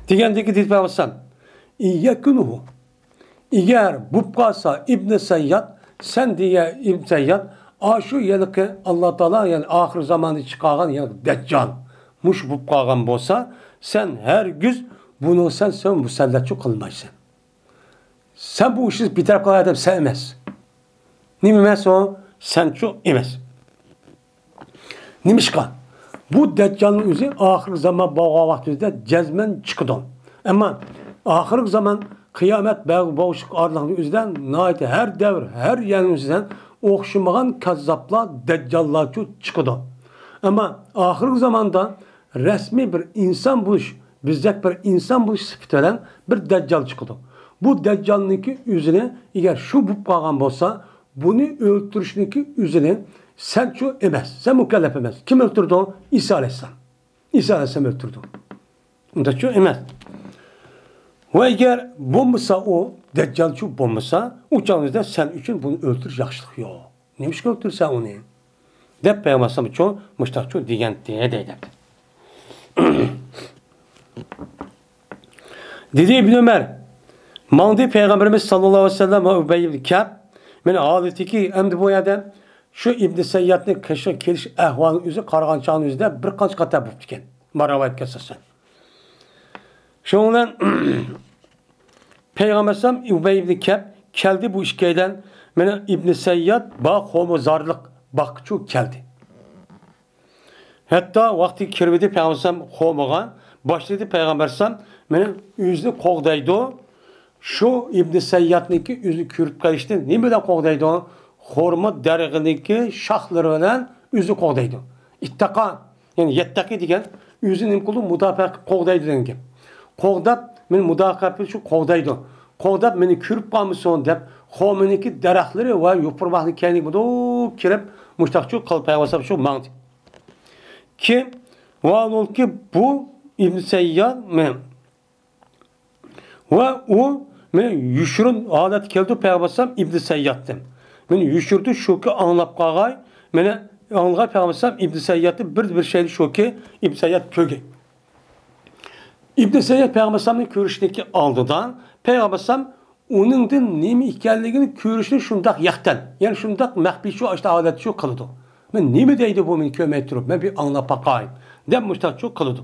Digendeki dedi babasan, İyyekunuhu. Eğer bu kasa İbn-i Seyyad, sen diye İbn-i Seyyad, şu yılıki Allah Teala yani ahir zamanı çıkargan yani Deccal muş bu kalgan bolsa sen her güz bunu sen müsellatçı kılmaysın. Sen bu işi bitirip kalan adam sen emez. Nimemez o sen çok emez. Nimişkan bu Deccal'ın üzeri ahir zaman bağ vaktinde cezmen çıkıdı. Ama ahir zaman kıyamet bağışık arlığının üzerinden naite her devr her yerin üzerinden okşumagan kazzaplar, deccallar çıkıdı. Ama ahir zamanda resmi bir insan buluş, bizdeki bir insan buluş sıfatı bir deccal çıkıdı. bu Deccal'nınki üzerine eğer şu bu bağlan olsa bunu öldürüşünki üzerine sen şu emez. Sen mükellef emez. Kim öldürdü o? İsa Aleyhisselam. İsa Aleyhisselam öldürdü. Onda şu emez. Ve eğer bulmasa o Deccal şu bulmasa uçağınızda sen için bunu öldür yaşlık yok. Neymiş ki öldürsen onu? Dep Peygamber'in çoğu müştakçı diyen diye deyler. Dedi İbn Ömer, mandi Peygamberimiz sallallahu aleyhi ve sellem ve Übey ibn Ka'b men adetiki emdi bu yerden şu İbn Seyyad'ın keşke keliş ehvalının üzü qarğançağının üzüde bir qanç qata bo'lib ketgan. Maravayet kesasan. Şundan Peygamber sallam Übey ibn Ka'b keldi bu işkeyden men İbn Seyyad ba homozarlık bakçu keldi. Hatta vakti kirvidi Peygamber sallam homogan başladı Peygamber sallam benim yüzünü qoğdaydı. Şu İbn Seyyad'nınki yüzü kürüp kalıştı. Ne bilen qoğdaydı o? Horma dergindeki şahları bilen yüzü qoğdaydı. İttaka yani yettaki degen yüzünün kulu mudafaa qoğdaydı degan. Qoğdap men mudafaa şu qoğdaydı. Qoğdap meni kürüp qalmışsın dep xomeniki daraxtlari va yupurmaqni kayni budu kirib mushtaqchu qilib Peygamber şu mangdi. Ki va ki bu İbn Seyyad men ve o men yüşürün adet keldi Peygamber İbn Seyyad'dım. Men yüşürdü şu ki anlap qağay meni anlay Peygamber İbn Seyyad'ı bir şeydi şu ki İbn Seyyad köge. İbn Seyyad Peygamber'in görüşündeki aldıdan Peygamber onundan nemi ekanligini görüşünü şundaq yaqtan. Yani şundaq mahbi şu işte adet şu qıldı. Men nemi deydi bu men kömey turib men bir anlap qağay. Dem müştaq şu qıldı.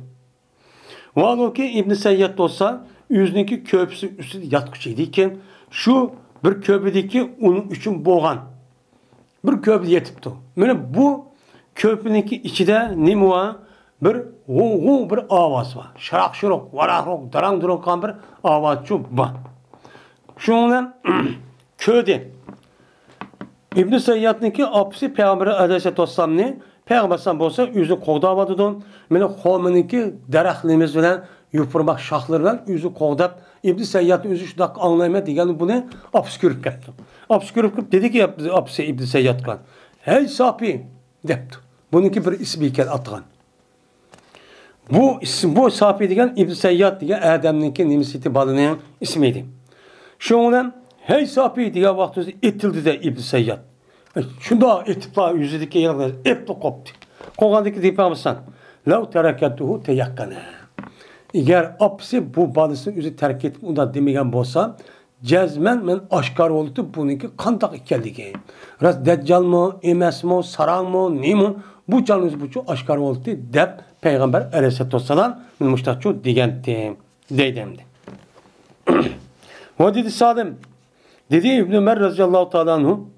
Vallahi ki İbn Seyyad olsa yüzündeki köprüsü üstü yatqıçıydı ki şu bir köprüdeki onun üçün boğan bir köprü yetipti. Mene bu köprününki içinde ne var? Bir avaz var. Şarak şuruk, varak rok, darang duruk kan bir avaz çok var. Şundan köyde İbn Seyyad'ınki apsi Peygamber Aleyhisselatü Vesselam'ni Peygamber olsa yüzü qoğdavadıdan mene xomeniki daraxtlimiz bilen yupurmak şahlardan yüzü qoğdap İbn Seyyad'ın yüzü şundaq anlayma degan bunu apsi körüp ketdi. Apsi körüp kep dedi ki apsi İbn Seyyad'gan. Hey sapi depti. Bununki bir ismi iken atgan. Bu isim bu sapi degan İbn Seyyad degan Adem'ninki nimisiti balının ismiydi. Şundan hey sapi degan vaqtda etildi de İbn Seyyad. Şunda etipla yüzüdeki yerler epti koptu. Qoğandaki deyip almışsan. Lav terakatuhu teyakkana. Eğer apsi bu balısını yüzü terk etip onda demegen bolsa cezmen men aşkar oldu bununki qandaq ekanligi. Ras Deccal mı, emas mı, sarang mı, nemi bu canınız bu çok aşkar oldu deb Peygamber Aleyhisselatü Vesselam men muştaqçu degandi deydimdi. Ve dedi Salim dedi İbn Ömer radıyallahu teala anhu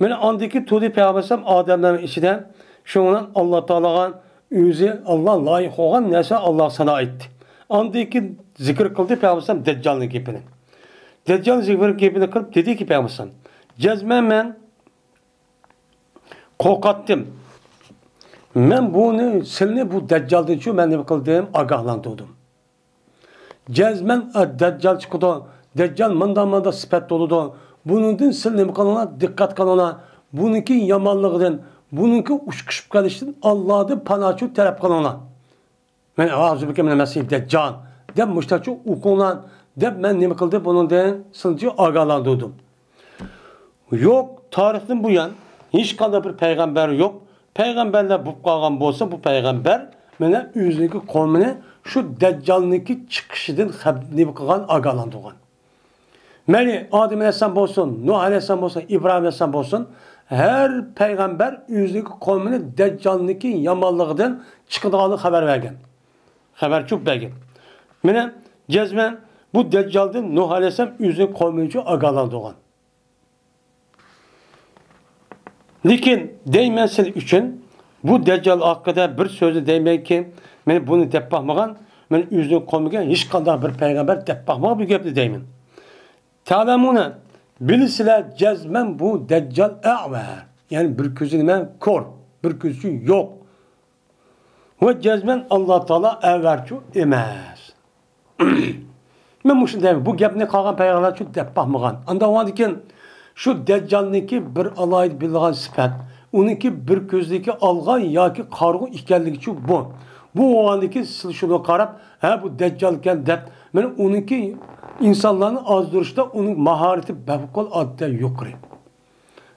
men andaki tudi Peygamber Adem'den içinden şundan Allah Teala'ga yüzü Allah layık olan neyse Allah sana aitti. Andaki zikir kıldı Peygamber Deccal'ın gepini. Deccal'ın zikir gepini kılıp dedi ki Peygamber cezmen men korkattım. Men bunu silini bu Deccal'dan şu ben ne kıldım agahlandırdım. Cezmen Deccal çıkıdı. Deccal manda sıfat doludu. Bunun silini kanına dikkat kanına. Bununki yamanlığından bununki uçkışıp kalıştın Allah'ın panaçı terap kanına. Men ağzı bükemine mesih Deccal. Deb müştaçı ukunan. Deb men ne kıldı bunun den sılcı agalandırdım. Yok tarihten bu yan hiç kadar bir peygamber yok. Peygamberler bu kalgan bolsa bu peygamber mene yüzündeki kavmine şu Deccal'nınki çıkışıdan ne kılgan agalandırgan. Meni Adem Aleyhisselam olsun, Nuh Aleyhisselam olsun, İbrahim Aleyhisselam olsun her peygamber yüzündeki kavmine Deccal'nınki yamanlığından çıkıdığını haber vergen. Haber çok belgin. Mene cezmen bu Deccal'dan Nuh Aleyhisselam yüzündeki kavmine agalandırgan. Lekin değmensin için bu Deccal hakkında bir sözü değmek ki men bunu dep bakmagan men yüzündeki kavmine hiç kadar bir peygamber dep bakmagan bir gepni deymin. Ta'lamuna bilisizler cezmen bu Deccal a'va. Yani bir gözü nime kor. Bir gözü yok. Ve cezmen Allah Teala evverçu emez. Men shunday bu gapni qolgan payg'ambarlar shu deb baxmagan. Anda o'ndikin shu Dajjalniki bir alayid bilgan sifat, uniki bir ko'zdagi olg'an yoki qarg'u ekanligi shu bu. Bu o'g'andiki siz shuni qarab, ha bu Dajjal ekan deb, men uniki insonlarni ozdirishda uning mahorati favqulodda yuqori.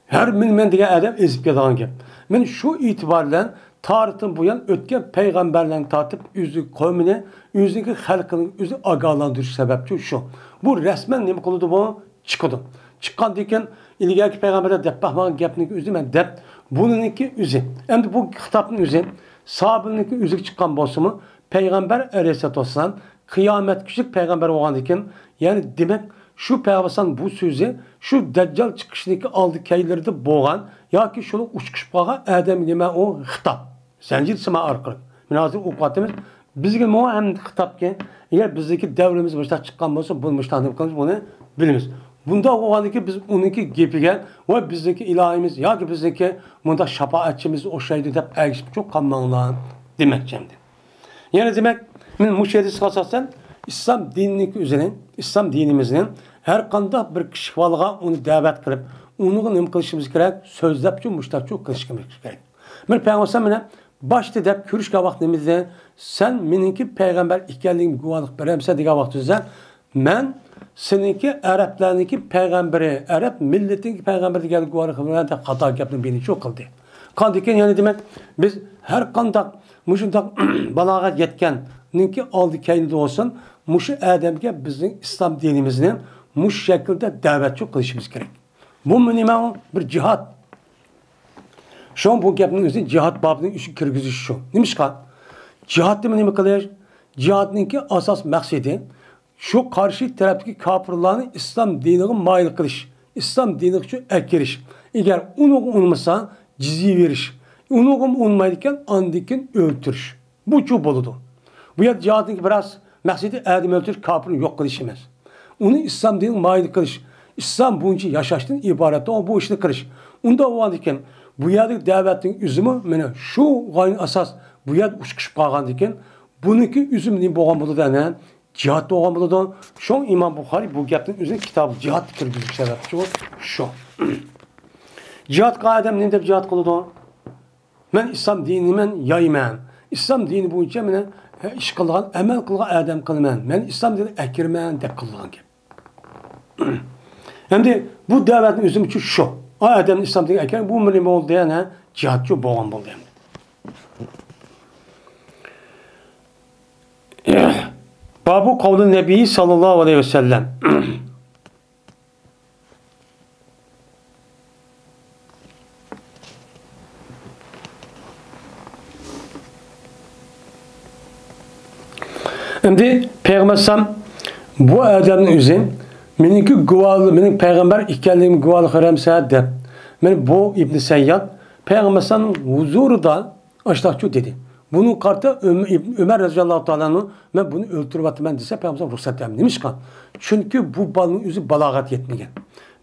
Her men degan adam ezib ketadigan gap. Men shu e'tibor bilan tarixdan buyon o'tgan payg'ambarlarni tortib, o'zi qavmini, o'ziga xalqini o'zi ogohlantirish sababchi shu. Bu rasman nima qiladi bu? Chiqadi. Chiqqandan keyin ilgari payg'ambarlar deb baxmagan gapning o'zi men deb buningki o'zi. Endi bu kitobning o'zi sahobalarniki o'ziga chiqqan bo'lsa-mu, payg'ambar alayhisolatu vasallam qiyomat küçük payg'ambar bo'lgandan keyin, ya'ni demak şu payg'ambar bu so'zi şu Dajjal chiqishdagi oldi kaylarida bo'lgan yoki shuni uchiqib qolgan adam nima u xitob. Zanjir sima orqali. Men hozir o'qiyapmiz. Bizga mu ham xitobga, agar bizdagi davrimiz boshqa chiqqan bo'lsa, bu mushtanib qilamiz, buni bilamiz. Bunda o'g'andiki biz uniki gapiga va bizdagi ilohimiz yoki bizdagi bunda shafoatchimiz o'xshaydi deb aytib çok qolmanglar demakchimdi. Yani demek men mushedis asosan İslam dininin üzerine, İslam dinimizin her qandaq bir kishi valga onu da'vat qilib, uni nima qilishimiz kerak? So'zlab chu mushtachu qilishimiz kerak. Men payg'ambar meni boshda deb ko'rishga vaqtimizda sen meniki payg'ambar ekanligim guvohlik beramsan degan vaqtimizda men seninki arablarniki payg'ambari, arab millatiniki payg'ambar degan guvohlik bilan xato gapni beni chu qildi. Qandikin yani demek biz her qandaq mushundaq balog'at yetgan ninki oldi kayında olsun, muşu adamga bizning İslam dinimizning mush shaklda da'vatchi qilishimiz kerak. Bu nima? Bir jihad. Şu bu gapning o'zi jihad bobining ishi kirgizish shu. Nimishqa? Jihadni nima qilish? Jihadningki asos maqsadi shu qarshi tarafdagi kofirlarni İslam diniga moyil qilish, İslam diniga uchun akirish. Agar uni unmasa jizya verish, uni unmaydigan andikin o'ltirish. Bu chu bo'ladi. Bu yer cihadın biraz məqsədi adam öldürüş, kafirini yok qilish emas. Onu İslam dininin mayil qilish, İslam boyunca yaşaşdan ibaret o bu işini qilish. Unda olandikin bu yerdagi da'vatning üzümü meni shu g'oyaning asas bu yer uchiqib qolgan ekan, buniki üzüm nima bo'lgan bo'ladi ana? Jihad bo'lgan bo'ladi. Shu İmam Buxoriy bu gapning o'zini kitobi jihad kirgizish sababchi shu. Jihadga odam nima deb jihad qiladi? Men İslam dinini yayman. İslam dini boyunca meni ish qilgan, amal qilgan adam qilman. Men İslam dinini akirman deb qilgan gap. Endi bu da'vatning o'zim uchun shu. Adam İslam dinini akir, bu nima bo'ldi yana? Jihadchi bo'lgan bo'ldi. Babu qavli Nebi sallallahu aleyhi ve sellem. Şimdi Peygamber bu adamın özü meniki guvalı, menin peygamber ikenliğim guvalı haramsa deb. Men bu İbn Seyyad Peygamber'in huzurunda açtakçı dedi. Bunun kartı Ömer radıyallahu ta'ala'nın ben bunu öldürüp atmam dese Peygamber ruhsat vermedi. Demiş kan. Çünkü bu balının özü balagat yetmegen.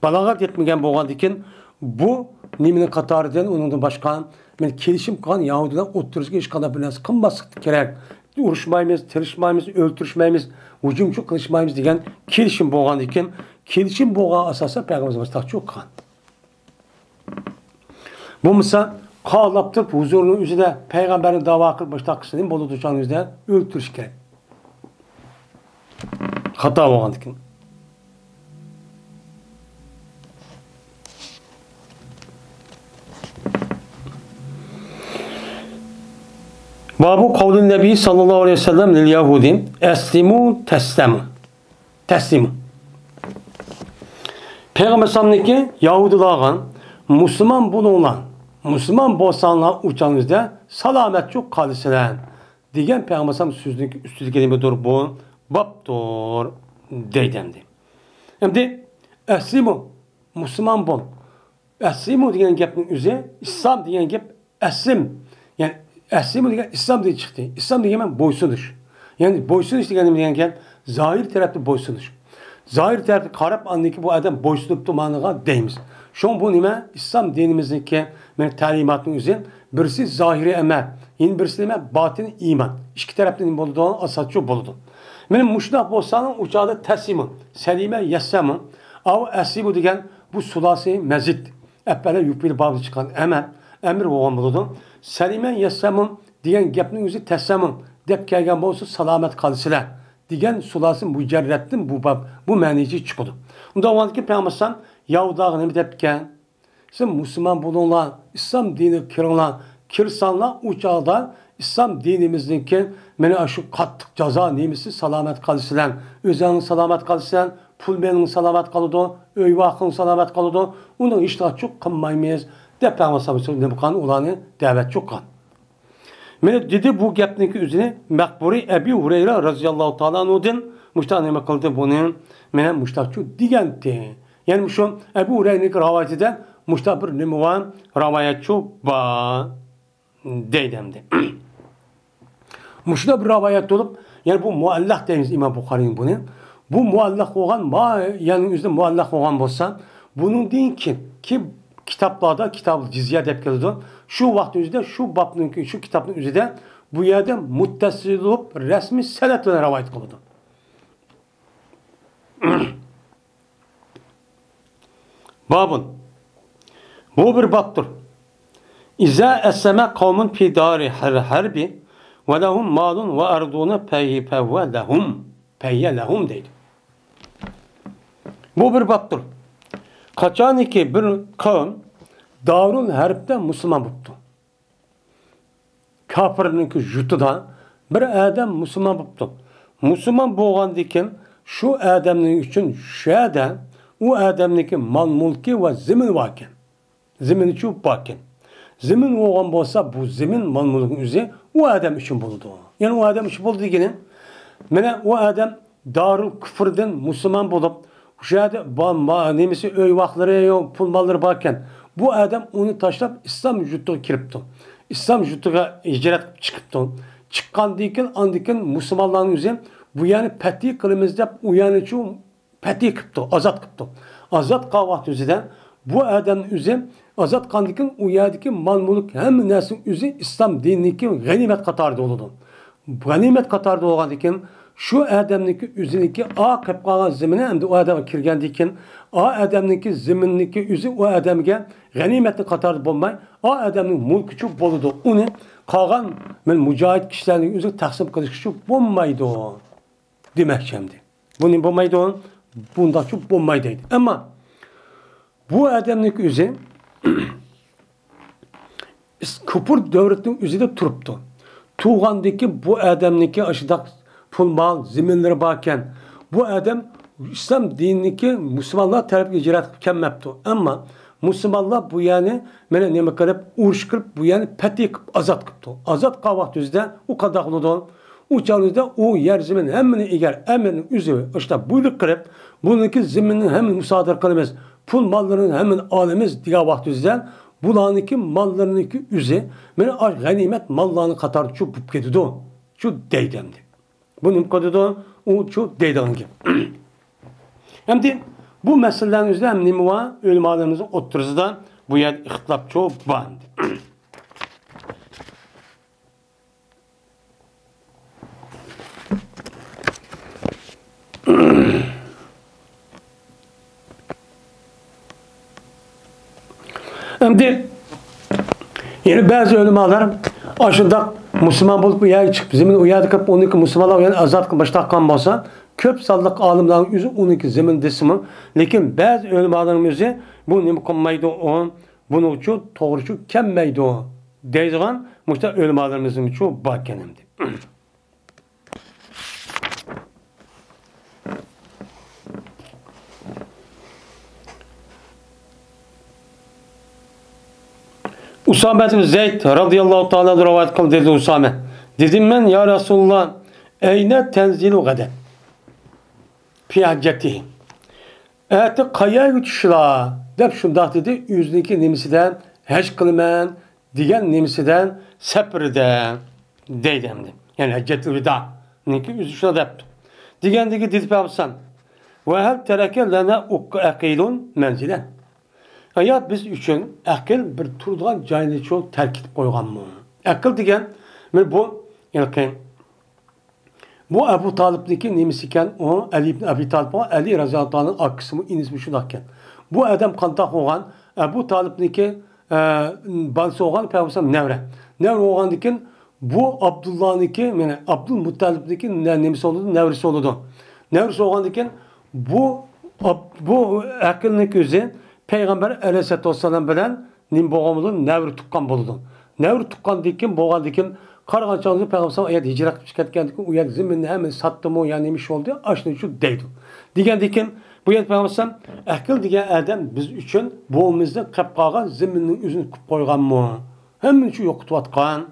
Balagat yetmegen bolğandan keyin bu nimenin qatarıdan onun başka men kelişim qilgan Yahudilar o'ttirishga hech qanday bilan qilmaslik kerak. Urushmaymiz, tirishmaymiz, o'ltirishmaymiz, hujumchi qilishmaymiz degan kelishim bo'lgandan keyin kelishim bo'lgan asosda payg'ambarimiz taqcho qilgan. Bu misol qolab turib huzurining o'zida payg'ambarni da'vo qilib boshqa qilsa bo'ladi o'shaningizda o'ltirish kerak. Xato bo'lgandan keyin. Babu kavlin Nebi sallallahu aleyhi ve sellem lil Yahudi eslimu teslemu. Teslimu. Peygamber sallallahu Yahudilarga Müslüman bulunlar, Müslüman bolsanlar uçağınızda salamet çok kalısılar. Diyen Peygamber sallallahu üstüdeki kelimedir bu. Babdur deydemdi. Şimdi eslimu Müslüman bol. Eslimu diyen gapning o'zi İslam diyen gap eslim. Yani Eslim degan İslam diye çıktı. İslam degan boysunuş. Yani boysunuş degan gap zahir tarafta boysunuş. Zahir tarafta qarab andiki bu adam boysunuptu ma'noga deymiz. Şu bu nima? İslam dinimizdeki men ta'limotning o'zi birisi zahiri amal, yin birisi nima? Batin iman. İki tarafdan bo'ladi, asoschi bo'ladi. Benim muşnaq bolsanın uçağda tesimi, selime yessemi, av esibu degen bu sulası mezid. Eppele yupil bağlı çıkan emir oğan buludum. Selime yessemi diyen gepnin yüzü tessemin. Dep kelgen bolsa salamet kalısılar. Digen sulası mücerrettin bu menici çıkıdı. Onda o ki Peygamber Yahudağını bir depken, siz Müslüman bulunlar, İslam dini kirinlar, kirsanlar uçağda İslam dinimizdeki meni şu kattık caza nimisi salamet kalısılan, özenin salamet kalısılan, pul benin salamet kalıdı, öy vakın salamet kalıdı, onun iştah çok kınmaymayız. Peygamber sallallahu bu kan olanı davet çok kan. Meni dedi bu gepniki üzerine Mekburi Ebi Hureyre radıyallahu ta'ala anh'den müştah kıldı bunu. Meni müştah çok digenti. Yani şu Ebu Hureyre'nin rivayetinde müştah bir numuvan rivayet çok deydemdi. Müştah bir rivayet olup yani bu muallak deyimiz İmam Bukhari'nin bunu. Bu muallak olan yani üzerinde muallak olan olsa bunun deyin ki kitaplarda kitab-ı cizye dep geldi. Şu vakti üzerinde şu babın şu kitabın üzerinde bu yerde muttasil olup resmi senetle rivayet kıldı. Babın. Bu bir babdır. İza eseme kavmun fi dari harbi ve lehum malun ve arduna peyfe lehum. Peyye lehum deydi. Bu bir babdır. Kaçan ki bir kavim Darul Harp'te Müslüman buldu. Kafirninki jutuda bir adam Müslüman buldu. Müslüman boğan diken şu adamın için şöyle o adamniki mal mulki ve zemin varken. Zemin çok varken. Zemin olan olsa bu zemin mal mulkin üzeri o adam için buldu. Yani o adam için buldu diyelim. Mene o adam Darul Küfür'den Müslüman bulup şöyle nemisi öy vakları yok, pul malları varken bu adam onu taşlap İslam jutuğa kiripti. İslam jutuğa hicret çıkıptı. Çıkan diken andiken Müslümanların üzeri bu yani peti kılımızda uyanı şu peti kıptı, azat kıptı. Azat kavat üzerinde bu adamın üzeri azat kandikin uyadaki mal mulk hem nesin üzeri İslam dinindeki ganimet katarda oldu. Ganimet katarda olan diken şu adamniki üzerindeki a kapkalan zemine hem de o adama kirgen diken a adamniki zemindeki üzeri o adamga ganimetli katarda bulmay a adamın mulku çok boludu. Onu kalan mücahit kişilerin üzeri taksim kılışı çok bulmaydı o. Demek şimdi. Bunun bulmaydı o. Bunda çok bulmaydıydı. Ama bu adamlık üzeri Kıpır devletinin üzerinde turuptu. Tuğandaki bu adamlıki aşıda pul mal, zeminleri bakken bu adam İslam dinindeki Müslümanlar tarafı icraat kemmepti. Ama Müslümanlar bu yani mene neme kadar uğraş kırıp bu yani peti azat kıptı. Azat kavat yüzde o kadar oldu. Uçağınızda o yer zemin hemini eğer emrinin üzeri işte buyruk kırıp bununki zeminin hemen müsaade kılmaz. Pul mallarının hemen alemiz diye vaktizden bulanıki mallarınki üzeri mene ganimet mallarını katar şu bup gidiyordu. Şu deydemdi. Bunun kadıda o şu deydangi. Hem de bu meselelerin üzerinde hem nimuva ölümalarımızın oturuzda bu yer ihtilaf çok bandı. Hem de yani bazı ölümalar aşında Müslüman bulup uyarı çıkıp zemin uyarı kılıp 12 Müslümanlar uyanı azat kılıp baştakkan olsa köp sallık alimlerin yüzü 12 zemin desimi. Lakin bazı ölümaların yüzü bu ne mükemmeliydi o, bunu uçu, doğrucu kemmeydi o. Deydiğen muhtemelen ölümalarımızın uçu bakkenemdi. Usame bin Zeyd radıyallahu ta'ala rivayet kıldı dedi Usame. Dedim ben ya Resulullah eyne tenzilu gade fi haccetihi. Eti kaya uçuşla dep şundak dedi yüzdeki nemisinden heç kılmen diyen nemisinden sepride deydemdi. Yani haccet-i rida neki uçuşla dep. Diyen dedi Peygamber ve hel tereke lana akilun menzilen. Hayat biz üçün akıl bir turdan cayını çok terk edip koygan mı? Akıl degen bu yani Bu Ebu Talib'deki nemisi iken o Ali ibn Abi Talib o Ali radıyallahu anh'ın akkısımı inismi şunakken. Bu adam kantak olan Ebu Talib'deki balsı olan Peygamber nevre. Nevre olan diken bu Abdullah'daki yani Abdülmuttalib'deki nemisi oldu, nevrisi oldu. Nevrisi olan diken bu akıllık yüzü Peygamber Aleyhisselatü Vesselam bilen nim boğamının nevri tukkan buludu. Nevri tukkan diken boğan diken Karğançağızı Peygamber ayet hicret çıkartken o yer zeminini hemen sattı mı yani neymiş oldu aşını şu deydi. Digen diken bu yer Peygamber akıl digen adam biz üçün boğumuzda kapqağa zeminin yüzünü kup koygan mı? Hemen şu yokutu atkan.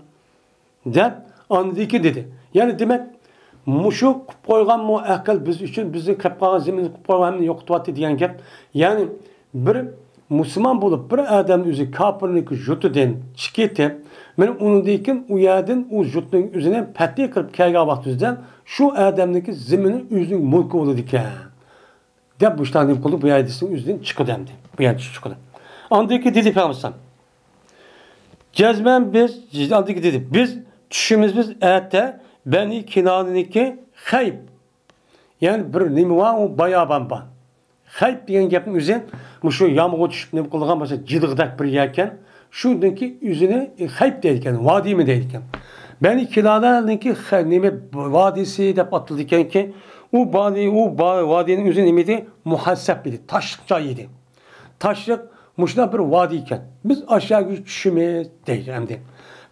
Dep anladı ki dedi. Yani demek muşu kup koygan mı akıl biz üçün bizi kapqağa zemini kup koygan mı yokutu atı diyen gep. Yani bir Müslüman bulup bir adam yüzü kapırlık jutudan çıkıtı men onu deyken o yerden o jutun üzerine patli kırıp kayga vaktüzden şu adamdaki zeminin yüzünün mülkü oldu diken. De bu işten kolu bu yerdesin yüzünden çıkıdı hem de. Bu yerde çıkıdı. Andaki dedi Peygamber. Cezmen biz andaki dedi. Biz düşümüz ete Beni Kinan'ınki hayb. Yani bir nimi var o bayağı bamba. Hayb diyen gapın üzerine şu yağmur düşüp ne kılgan başa cıdıgdak bir yerken şuradaki yüzüne hayb deydiken, vadi mi deydiken. Beni Kinan'ınki nimi vadisi de atıldıkken ki o vadinin üzerine nimiydi muhassep idi, taşlıkça idi. Taşlık muşla bir vadiyken biz aşağı düşümüz deydi hem de.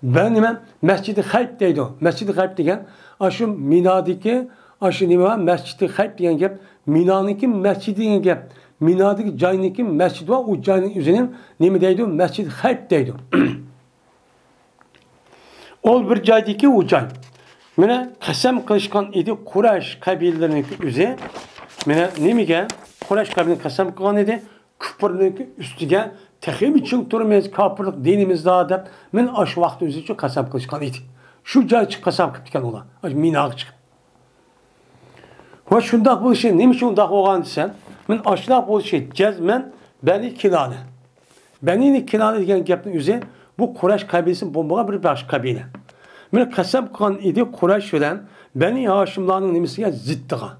Ben hemen Mescid-i Hayb deydi o. Mescid-i Hayb degen aşı Mina'daki aşı nime var Mescid-i Hayb diyen gep Mina'nınki mescidi diyen gep Mina'daki cayınınki mescid var o cayının üzerine nime deydi o Mescid-i Hayb deydi o. Ol bir caydaki o cay. Mene kasem kılışkan idi Kureyş kabilelerinin üzerine mene nime Kureyş kabilelerinin kasem kılgan idi küpürlüğü üstüge tehim için durmayız kapırlık dinimiz daha da men aş vakti üzeri için kasam kılışkan idi. Şu cay çık kasam kıptiken ola. Minaq çık. Ve şundak bu şey neymiş şundak oğan sen? Men aşlak bu şey cezmen Beni Kinane. Beni Kinane diyen gapın üzeri bu Kureyş kabilesinin bombaga bir baş kabile. Men kasam kılgan idi Kureyş ölen Beni Haşimlarının nemisiyle ziddiga.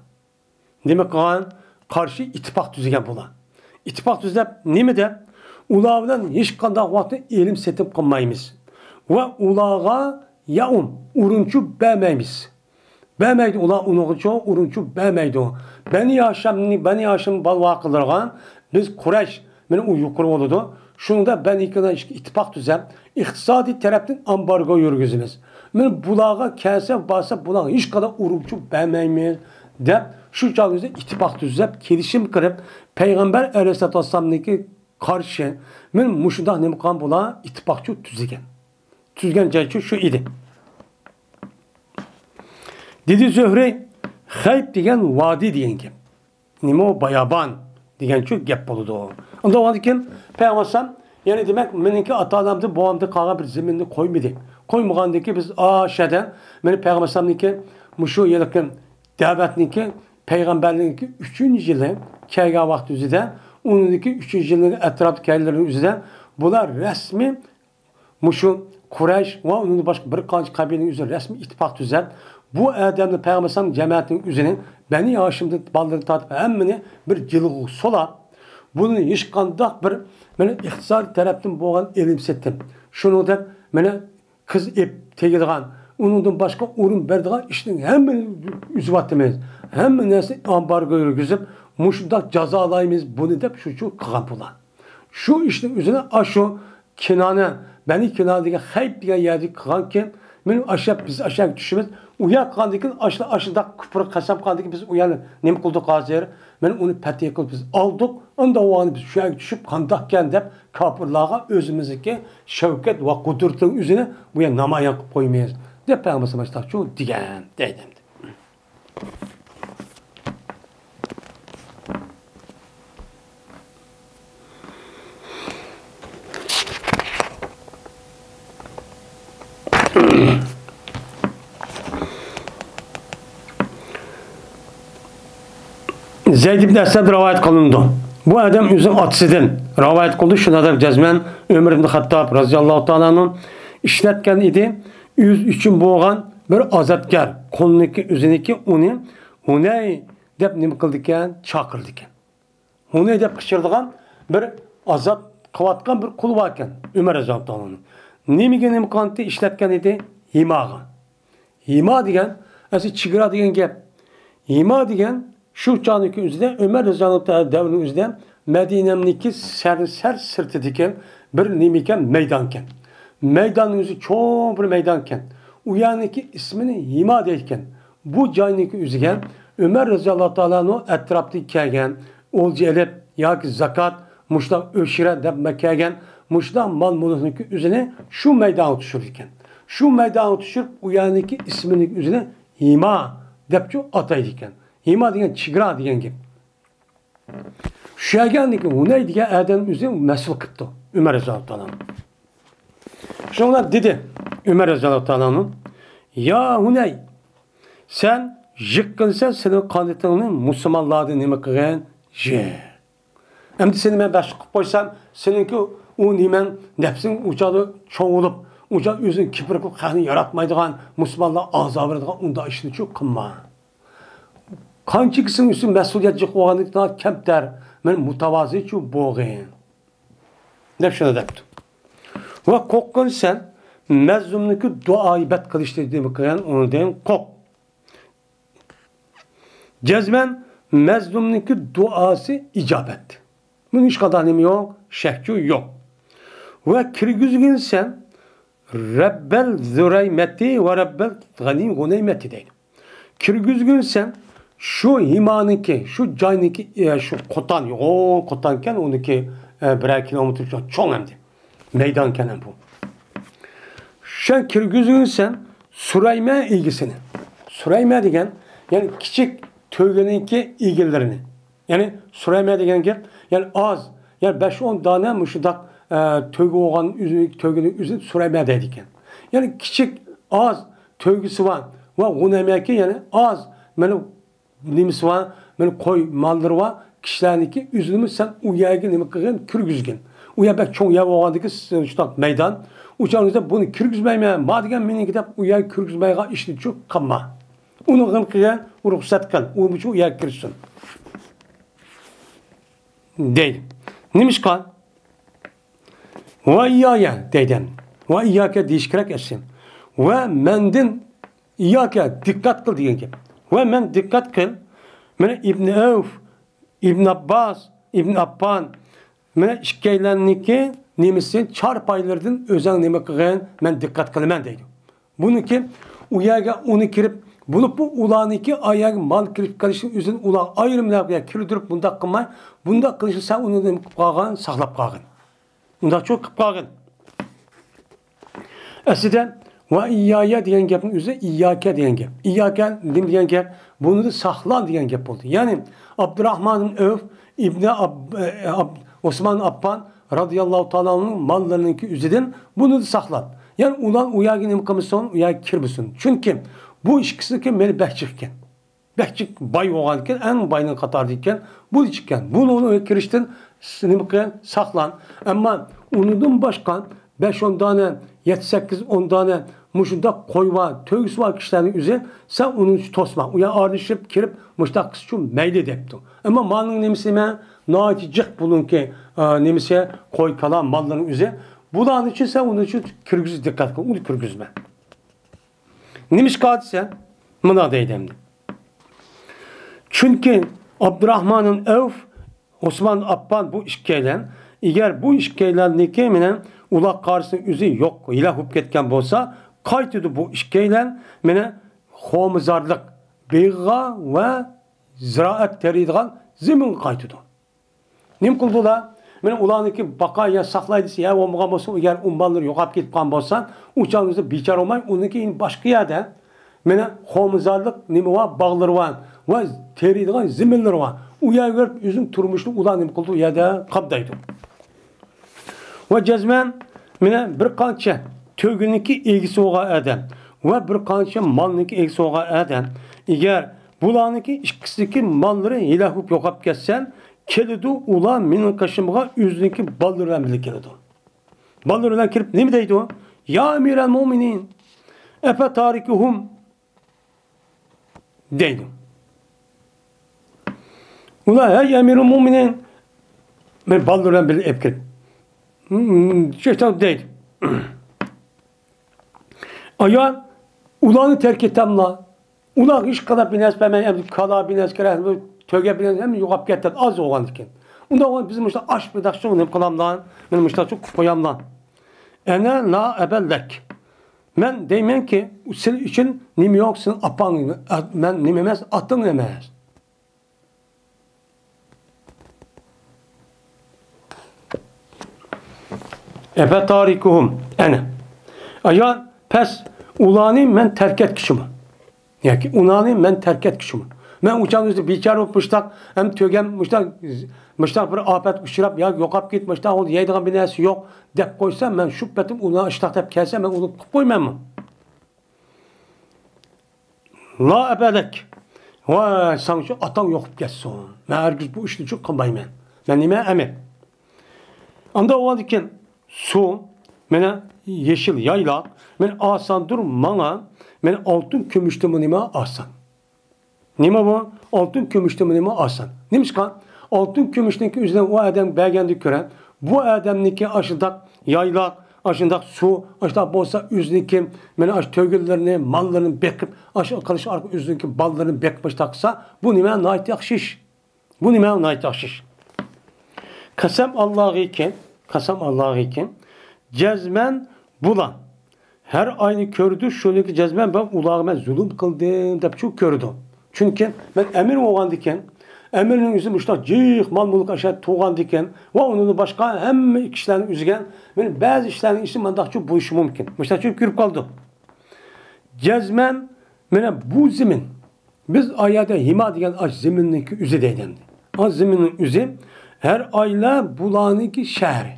Demek kılgan karşı ittifak düzegen bulan. İttifak düzlep nemi de ulağından hiç kandak vakti ilim setip kılmayımız. Ve ulağa urunçu bəməyimiz. Bəməydi ula unuğucu urunçu bəməydi o. Beni Haşim balva kıldırgan biz Kureyş benim o yukarı oldu. Şunu da ben ittifak düzlep iktisadi taraftan ambargo yürgüzümüz. Ben bulağa kelse basa bulağa hiç kadar urunçu bəməyimiz de şu çağımızda ittifak düzlep kelişim kırıp Peygamber Aleyhisselatü Vesselam'daki karşı men muşuda ne mukam bula ittifakçı tüzgen. Tüzgen cayçı şu idi. Dedi Zöhre Hayb diyen vadi diyen ki. Nimo bayaban diyen şu gap buludu o. Onda o diken Peygamber yani demek meninki atalarımdı boğamdı kalan bir zeminini koymadı. Koymağandaki biz aşağıdan beni Peygamber'deki muşu yelken davetniki Peygamberliğindeki 3. yılı kayga vakti üzerinde onundaki 3. yılın etrafı kaygaların üzerinde bunlar resmi muşu Kureyş ve onun başka bir kaç kabilenin üzerinde resmi ittifak düzen bu adamın Peygamber'in cemaatinin üzerine Beni Haşim'de balları tartıp hemmini bir cılığı sola bunun hiç kandak bir beni iktisadi taraftan boğan elimsettim. Şunu da beni kız ip tegilgan onundan başka urun berdiğin işin hemen üzüvatımız. Hemen neyse ambargo yürgüzüp muşundak cazalayımız bunu da şu kıgan bulan. Şu işin üzerine aşu Kinane Beni Kinane'deki Hayb diye yerde kıgan ki benim biz aşağı düşümüz uyak kıgandıkin aşıda küpürü kasam kıgandıkin biz uyanı nem kıldık azir ben onu patiye kılıp biz aldık onda o anı biz şu an düşüp kandakken de kapırlığa özümüzdeki şevket ve kudurtun üzerine bu ya namayan koymayız. De Peygamber başta şu diyen dedim. Zeyd ibn Esed rivayet kılındı. Bu adam üzüm atsıdın. Rivayet kıldı. Şuna da cezmen Ömer ibn Hattab razıyallahu ta'ala'nın işletken idi. Yüz üçün boğan bir azatkar qo'lniki o'ziniki uni Hunay deb nima qildi ekan, chaqirdi ekan. Hunay deb qichirdigan bir azat qilayotgan bir qul bor ekan, Umar roziyallohu anhu. Nimaga nima qildi, ishlatgan edi? Himaga. Hima degan, asli chigara degan gap. Hima degan shu chaqniki o'zida Umar roziyallohu anhu davrining o'zida Madinamniki sar sirtidagi bir nima ekan, maydon ekan. Maydonning o'zi cho'ng bir maydon ekan. U yaniki ismini Hima deydigan. Bu joyniki o'ziga Umar roziyallohu ta'ala atrofda kelgan o'lja elib yoki zakat, mushta o'shira deb kelgan mushta mol-mulkniki o'zini shu maydonga tushirdi ekan. Shu maydonga tushirib, u yaniki ismini o'zini Hima deb ataydi ekan. Hima degan chigara degan gap. Shu yerganiki Hunay degan adam o'zi mas'ul qildi Umar roziyallohu ta'ala. Şunlar dedi Ömer Rezallahu Teala'nın, ya Hunay, sen jıkkınsan senin kanıtının Müslümanlarda nime kıgan? Hem de seni ben başka koysam, seninki o nimen nefsin uçağı çoğulup, uçağı yüzün kibirlik kanı yaratmaydıgan, Müslümanlar azabı verdiğin onda işini çok kınma. Kançı kısın üstün mesuliyetçi koğanlıktan kemter, ben mutavazi çok boğayım. Nefşine deptim. Ve kokun sen mezlumniki dua ibet kılıştı dediğimi kıyan onu deyin kok. Cezmen mezlumniki duası icabet. Bunun hiç kadarım yok, şekçu yok. Ve kirgüzgün sen Rabbel züreymeti ve Rabbel ganim guneymeti deyin. Kirgüzgün sen şu himaniki, şu cayniki, şu kotan yok. O kotanken onunki birer kilometre çok hem de. Meydan kenen bu. Sen kirgüzgün sen Süreyme ilgisini. Süreyme degen yani küçük tövgeninki ilgilerini. Yani Süreyme degen gel yani az yani 5-10 tane müşidak tövge olan tövgenin üzerinde Süreyme dedikken. Yani küçük az tövgüsü var. Ve gunemeki yani az benim nimisi var. Benim koy malları var. Kişilerdeki üzülümü sen uyargın nimi kırgın kirgüzgün. Uya bek çoğun yav oğandaki şutak meydan. Uçağınızda bunu kirgizmeyme. Madigen meni gidip uya kirgizmeyga işini çok kanma. Onu gınqıya ruhsat kıl. O buçuk uya kirsin. Değil. Neymiş kal? Ve iyaya deyden. Ve iyake değişkirek etsin. Ve mendin iyake dikkat kıl diyen gibi. Ve men dikkat kıl. Mene İbn Avf, İbn Abbas, İbn Abban mene işkeylenliki nemisi çarpaylardan özel neme kıgan men dikkat kılman deydi. Bunu ki uyaga onu kirip bulup bu ulaniki ayak mal kirip karışın üzerine ula ayrımlar kirdirip bunda kılmay. Bunda kılışı sen onu neme kıgan saklap kıgan. Bunda çok kıgan. Aslında ve iyyaya diyen gapın üzerine iyyake diyen gap. İyyake diyen gap bunu da saklan diyen gap oldu. Yani Abdurrahman'ın Öf İbni Osman Affan radıyallahu ta'ala'nın mallarınınki üzerinden bunu da saklan. Yani ulan uyagin imkamışsın, uyag kirbisin. Çünkü bu işkisi beni bekçikken. Bekçik bay oğanken, en bayının katardıyken bu içikken. Bunu onu kiriştin, saklan. Ama unudun başkan 5-10 tane, 7-8-10 tane muşunda koyva, tövgüsü var kişilerin üzerine sen onu tosma. Uya ağırlaşıp kirip muşta kız için meyli deptin. Ama malın nemisine naicik bulun ki nemisine koy kalan malların üzerine. Bunun için sen onun için kırgızı dikkat kıl. Onu kırgızma. Nemiş kaldı sen? Buna deydemdi. Çünkü Abdurrahman'ın Evf, Osman Affan bu işkeylen, eğer bu işkeylenlik menen ulak karşısının üzü yok, ilah hüp ketken bolsa, kaytıdı bu işkeylen menen homuzarlık, beyga ve ziraat teriydiğen zemin kaytıdı. Nim kıldılar? Menen ulaniki bakaya saklaydı, ya olmagan bolsa, eğer umbalları yokap ketken bolsan, uçağınızda biçar olmay, onunki başka yerde menen homuzarlık nimi var, bağları var ve teriydiğen zeminler var. Uya görüp yüzün turmuşlu ulan nim kıldı ya da kapdaydı. Ve cezmen mine bir kança tövgününki ilgisi oğa eden ve bir kança malınınki ilgisi oğa eden eğer bulanınki ikisindeki malları ilahıp yokap geçsen kelidu ula minin kaşımığa yüzününki ballarından bile kelidu. Ballarından kirip ne mi deydi o? Ya emirel muminin efe tarikuhum deydi. Ula hey emir-i muminin ben baldırdan bir epkin. Şeytan deydi. Aya ulanı terk etemla. Ulan iş kadar bines ben hem kala bines kere töge bines hem yuqap getdi az olan iken. Unda o bizim işte aş bir daşçı onu kalamdan benim işte çok koyamdan. Ene la ebellek. Men deymen ki senin için nim yoksun apan men nimemez atın emez. Efe tarikuhum ene. Aya pes ulani men terk et kişimi. Yani ulani men terk et kişimi. Men uçağınızda biçar olmuştak hem tögem müştak bir afet uçurap ya yokap gitmiştak o yaydıgan bir nesi yok dep koysam ben şüphetim ona iştak dep kelsem ben onu koymam mı? La ebedek. Vay sanki atan yokup geçsin. Ben herkes bu işini çok kılmayım ben. Ben nime emin. Anda o diken su, mene yeşil yayla, men asan dur mana, men altın kömüştümü nime asan. Nime bu? Altın kömüştümü nime asan. Neymiş kan? Altın kömüşteki üzerine o adam belgendi gören, bu adamniki aşıdak yayla, aşıdak su, aşıdak bolsa üzerindeki men aş tövgüllerini, mallarını bekip, aşı karşı arka üzerindeki ballarını bekip taksa, bu nime nait yakşiş. Bu nime nait yakşiş. Kasem Allah'ı iken, cezmen bulan. Her aynı kördü şöyle ki cezmen ben ulağıma zulüm kıldım da çok kördü. Çünkü ben emir oğan diken, emirin yüzü müştak cih mal muluk aşağı tuğan diken ve onun başka hem kişilerin üzgen benim bazı işlerin işi ben daha çok bu işi mümkün. Müştak çok kürüp kaldı. Cezmen mene bu zemin biz ayada hima diyen aç zemindeki üzü deylendi. Az zeminin üzü her ayla bulanıki şehri.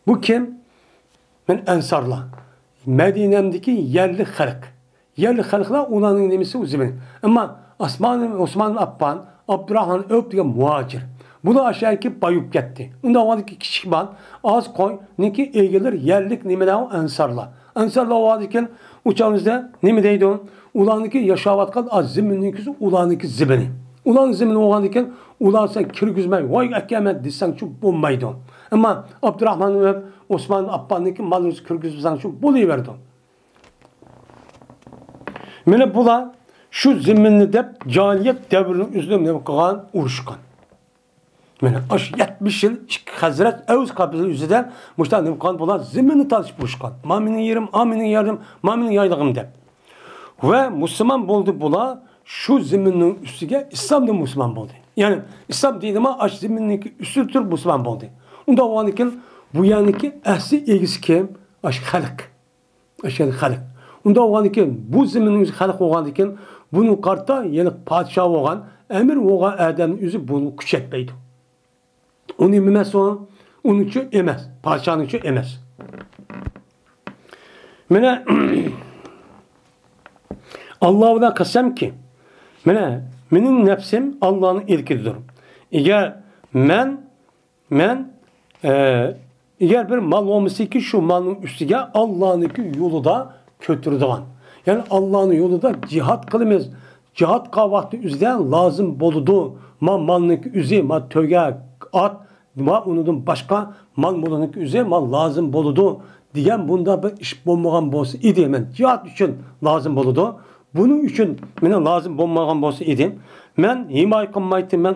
Bu kim? Ben Ensarla. Medine'mdeki yerli halk. Yerli halkla onların nemisi uzun. Ama Osman Affan, Abdurrahman Öp diye muhacir. Bu da aşağıdaki bayıp gitti. Onda oradaki kişi var. Az koy. Neki ilgiler yerlik nimeden Ensarla. Ensarla o vadiken uçağınızda nimedeydi o? Ulanıki yaşavatkan az zimindeki ulanıki zibini. Ulan zemin oğlan iken ulan sen kirgizme vay ekeme desen çok bulmaydı. Ama Abdurrahman ve Osman Affan'daki malınız kirgizmesen çok buluverdi. Mene bula şu zeminli de cahiliyet devrinin üzerine kalan uruşkan. Mene aş 70 yıl Hazret Evz kapısı üzerinde müştahane kan bula zeminli tartışıp uruşkan. Maminin yerim, aminin yardım, maminin yaylığım de. Ve Müslüman buldu bula şu zeminin üstüge İslam da Müslüman oldu. Yani İslam değil ama aç zemindeki üstüdür Müslüman oldu. Onda o anıken bu yanıki ehsi ilgisi kim? Aş halk. Aş yani halk. Onda o anıken bu zeminin halk oğanıken bunu karta yani padişah oğan emir oğan adamın yüzü bunu küçetmeydi. Onu emez o. Onun için emez. Padişahın için emez. Mene Allah'ına kasem ki benim nefsim Allah'ın ilkidir. Eğer eğer bir mal olması ki şu malın üstüge Allah'ın yolu da kötürdüğün. Yani Allah'ın yolu da cihat kılımız. Cihat kavvatı üzerine lazım boludu. Malın üzeri, mal töge, at, unudum başka malın üzeri mal lazım boludu. Diyen bunda bir iş bulmagan bolsa idi. Men cihat için lazım boludu. Bunun için mene lazım bulmagan bolsa idim. Men himay kılmaytım men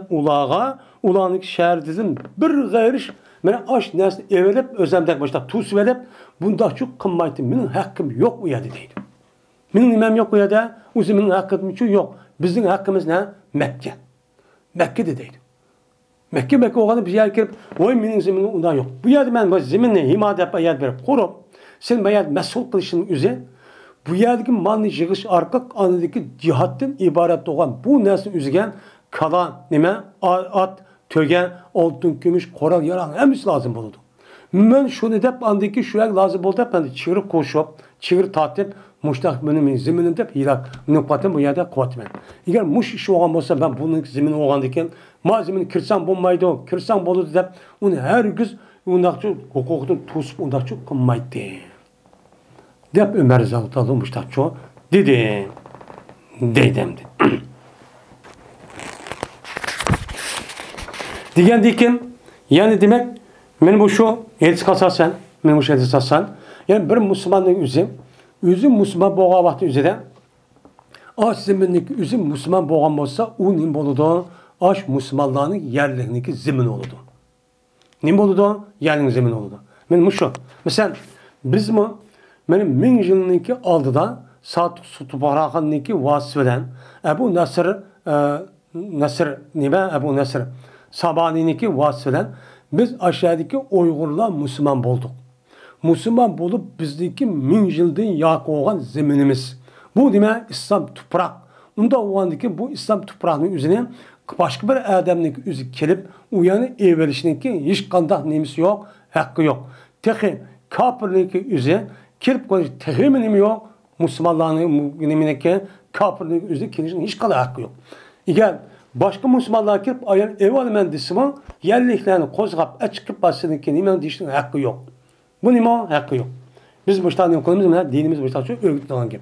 ulağanık şehir dedim. Bir gayriş mene aş nesli evelep özlemdek başta tuz verip bunda çok kılmaytım. Menin hakkım yok uyada deydi. Menin imam yok uyada. Uzun hakkım için yok. Bizim hakkımız ne? Mekke. Mekke'de deydi. Mekke oğlanı bir yer girip oy menin zeminim ondan yok. Bu yerde ben bu zeminle himad yapma yer verip kurup sen bu yer mesul kılışının üzerine bu yerdeki malını yığış arka anındaki cihattan ibaret olan bu nesli üzgen kalan nime at, tögen, altın, gümüş, koral, yaran hepsi lazım oldu. Ben şunu dep andaki şuraya lazım oldu hep ben de çığırıp koşup, çığır tatip, muştak benim zeminim dep hilak. Nukatım bu yerde kuvvetmen. Eğer muş işi olan olsa ben bunun zemini olan diken malzemenin kırsan bulmaydı o, kırsan bolu dep onu her gün ondakçı hukukun tusup ondakçı kılmaydı. Dep Ömer Zavutalı muştakçı dedi. deydimdi. Degandikin, yani demek men bu şu hadis asasen, men bu hadis asasen, yani bir Müslümanın özü Müslüman bolgan vaqti özüde aş ziminlik özü Müslüman bolgan bolsa, u nim boludu? Aş Müslümanların yerliğindeki zimin oludu. Nim boludu? Yerliğinin zimin oludu. Men bu şu. Mesela biz mi benim 1000 yılınki aldıda Saat Tubarağan'ınki vasfeden Ebu Nasr nime Ebu Nasr Sabani'ninki vasfeden biz aşağıdaki Uygurlar Müslüman bulduk. Müslüman bulup bizdeki 1000 yıldan yakın olan zeminimiz. Bu demek İslam toprak. Onda oğandaki bu İslam toprağının üzerine başka bir adamlık üzü kelip uyanı evvelişindeki hiç kandak nemisi yok, hakkı yok. Tehi kapırlık üzü kelip konuş tehi mi yok, Müslümanların nemindeki kapırlık üzü kelişinin hiç kadar hakkı yok. Eğer başka Müslümanlar kelip ayın ev alimendisi yerliklerini kozgap açıkıp basındaki nemin dişinin hakkı yok. Bu nemin hakkı yok. Biz bu işten konumuz dinimiz bu işten çok örgütlenen gibi.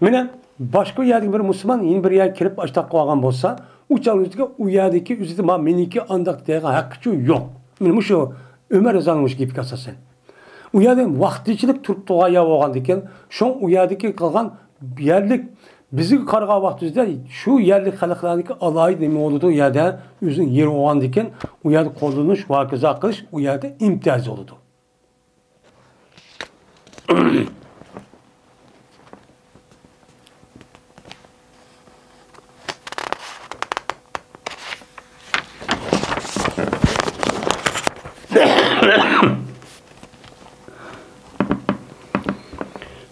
Mene başka yerdeki bir Müslüman yeni bir yer kirip açtak koygan bolsa, uçalıyordaki o yerdeki üzüldü ma meniki andak diye hakkı yok. Mene şu Ömer Özanmış gibi kasasen. O yerde vaktiçilik turup doğaya olgan diken, şu o yerdeki kalgan yerlik bizi karga vaktizde şu yerlik halklarındaki alayı demi olduğu yerde üzün yeri olgan diken, o yerde kullanılmış vakıza kılış, o yerde imtiyaz oldu.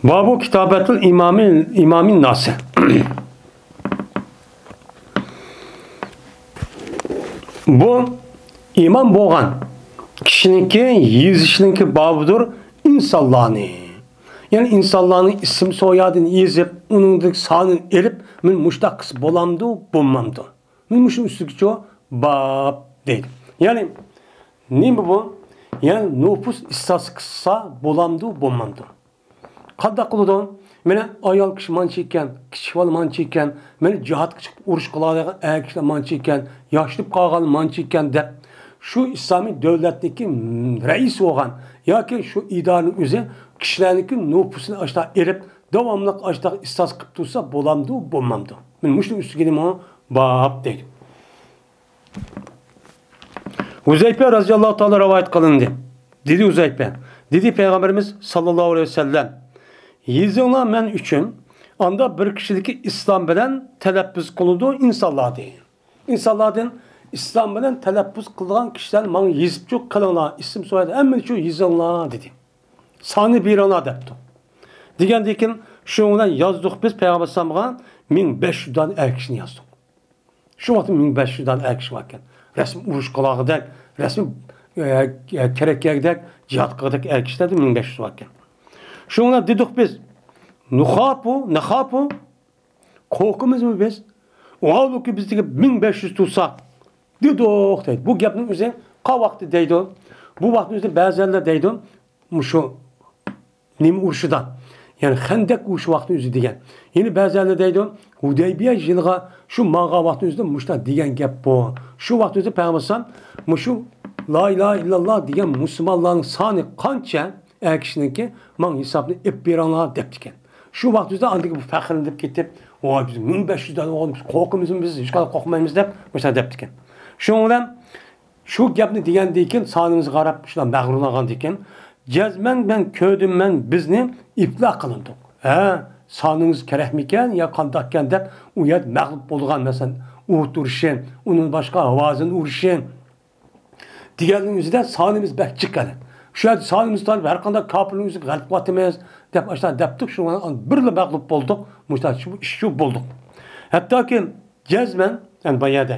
Babu Kitabetul İmamin Nasih. Bu imam boğan kişininki yezişininki babudur insanlarını. Yani insanların isim soyadını yezip onun sanını erip min muştakısı bolamdı bulmamdı. Min muşun üstündeki o bab değil. Yani ne bu? Yani nüfus istatistiksa bolamdı bulmamdı. Qadda qılıdan mene ayal kishi manchi ekan, kichik bola manchi ekan, mene jihad chiqib urush qiladigan erkaklar manchi ekan, yoshib qolgan manchi ekan deb shu islomiy davlatniki rais bo'lgan yoki shu idoraning o'zi kishilarniki nüfusini ashta erib davomli ashta istas qilib tursa bo'lamdi, bo'lmamdi. Men mushning ustiga nima bab deydi. Uzaype radhiyallohu taala rivoyat qilindi. Dedi Uzaype. Dedi Peygamberimiz sallallahu aleyhi ve sellem Yezinglar men üçün anda bir kişilik İslam bilen teleppüz kılındı insanlar deyin. İnsanlardan İslam bilen teleppüz kılgan kişiler bana yezip çok kılınlar, isim soyadı hemen şu yezinglar dedi. Sani bir ona depti. Digendikin şuna yazdık biz Peygamber Sallallahu 1500'dan erkişini yazdık. Şu vakti 1500'dan erkiş varken resmi uruş kulağı dek, resmi terekkeye dek, cihat kıldık erkişler de 1500 varken. Şuna dedik biz, nekhapu, korkumuz mu biz? O halde ki bizdeki 1500 tutsak, dedik deydi. Bu gapning o'zi qa vaqti deydi. Bu vaqtning o'zida ba'zilar deydi, şu nima urushidan. Yani Xandaq urushi vaqtning o'zi degan. Yine ba'zilar deydi, Hudaybiya yiliga shu manga vaqtning o'zida mushta degan gap bu. Shu vaqt o'zida payg'ambar mushu la ilahe illallah degan musulmonlarning soni qancha erkishiniki man hisobni ep beranlar debdikan. Shu vaqt o'zida andagi bu faxrlanib ketib, "Voy biz 1500 dan olamiz, qo'rqimiz biz hech qanday qo'rqmaymiz" deb o'sha debdikan. Shu bilan shu gapni degandan keyin sonimizga qarab shular mag'rurlangan ekan. Jazman ben ko'rdim men bizni iflah qilindik. Ha, soningiz kerakmikan yo qandaqkan deb u yer mag'lub bo'lgan masalan, o't urishin, uning boshqa ovozini urishin deganning o'zida sonimiz bak chiqqan. Shu yerda sonimiz tanib har qanday kofirning o'ziga g'alib qotimiz deb ashta debdik, shu birla mag'lub bo'ldik, mushtat shu bo'ldik. Hattoki jazman, yani bayada.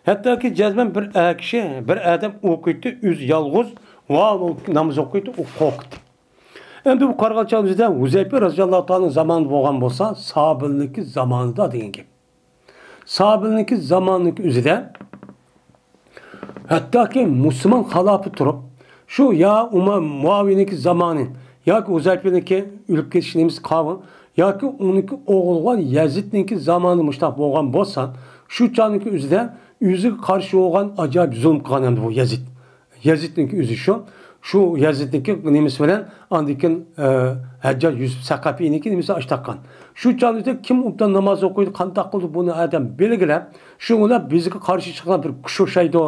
Hattoki jazman bir kishi, bir odam o'qiydi, o'z yolg'iz va namoz o'qiydi, u qo'rqdi. Endi bu qarg'alchamizda Huzayfa roziyallohu ta'ala zamonida bo'lgan bo'lsa, sahobalarniki zamonida degan gap. Sahobalarniki zamonning o'zida hattoki musulmon xalofi turib, shu ya Muaviyninki zamoni yoki Huzayfaniki o'lib ketishimiz qavm yoki uniki o'g'ilgan Yazidniki zamanı muştaq bo'lgan bo'lsa, shu chaqniki o'ziga qarshi bo'lgan ajoyib zulm qilgan endi bu Yazid. Yazidniki o'zi shu Yazidniki nimasi bilan andikin Hajjaj Yusuf Saqafiyniki nimasi ashtaqqan. Shu chaqnida kim obdan namoz o'qiydi, qanday qildi buni adam belgilab, shunlar bizga qarshi chiqqan bir kuch o'shaydi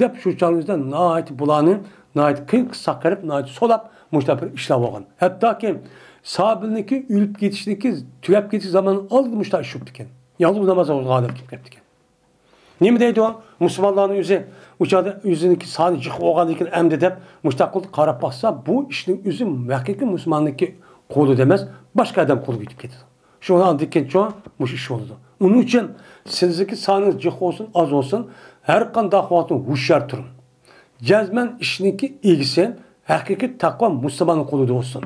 deb shu chaqnida nayt bularni nayt qiyq saqirib nayt solab muştaq bir ishlab olgan. Hattoki Sabilniki ülüp ketişniki tügap ketiş zamanı aldı muştaq ish bo'lib ekan. Yolg'iz namoz o'qig'an olib ketdi ekan. Nima deydi o? Musulmonlarning o'zi o'chada o'ziniki soni jiq bo'lgan ekan amdi deb mustaqil qarab baqsa, bu ishning o'zi haqiqiy musulmonniki qo'li emas, boshqa odam qo'li yetib ketadi. Shuni andikincha mush ish bo'ldi. Uning uchun sizniki soningiz jiq olsun, az olsun, har qanday vaqtda hushyor turing. Jazman ishniki egisi haqiqiy taqvo musulmonning qo'lida olsun.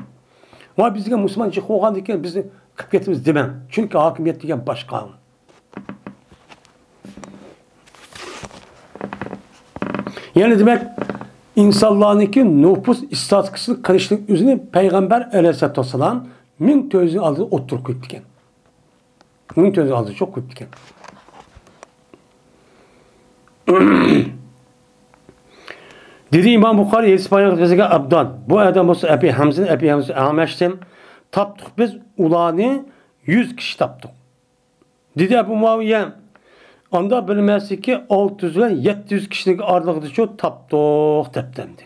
Ama bizga musulmon jiq bo'lgan ekan bizni qilib ketimiz demang. Chunki hokimiyat degan boshqa. Yani demek insanlarınki nüfus istatistikasını karıştırıp üzerine Peygamber Aleyhisselatü Vesselam 1400 aldığı oturup gittiken. 1400 aldığı çok gittiken. Dedi İmam Bukhari İspanya Gıdvesi'ne Abdan. Bu adam olsa Ebi Hamza'nın Ahmeş'tim. Taptık biz ulanı 100 kişi taptık. Dedi Ebu Muaviye anda bilmesi ki 600 ve 700 kişilik arlıqda çok tapdıq deptemdi.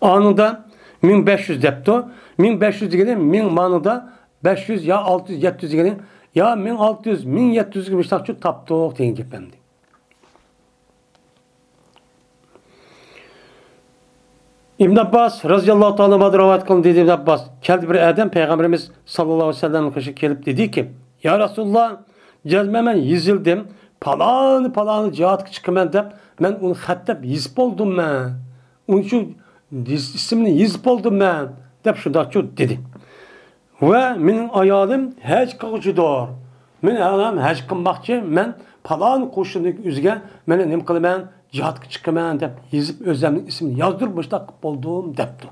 Anında 1500 depti. 1500 degeni 1000 manada 500 ya 600 700 degeni ya 1600 1700 gibi çok tapdıq deyin gepemdi. İbn Abbas radıyallahu ta'ala anhu rivayet kılın dedi İbn Abbas. Geldi bir adam Peygamberimiz sallallahu aleyhi ve sellem'in karşı gelip dedi ki ya Resulullah cezmemen yizildim. Palanı cihat çıkımen dep ben onu hattep yizip oldum ben. Onun için ismini yizip oldum ben. Dep şunda çok dedi. Ve benim ayalım hac kılıcıdır. Men ayalım hac kılmakçı men palan koşundaki üzge men nem kılımen cihat çıkımen dep yizip özleminin ismini yazdırmışta oldum depti.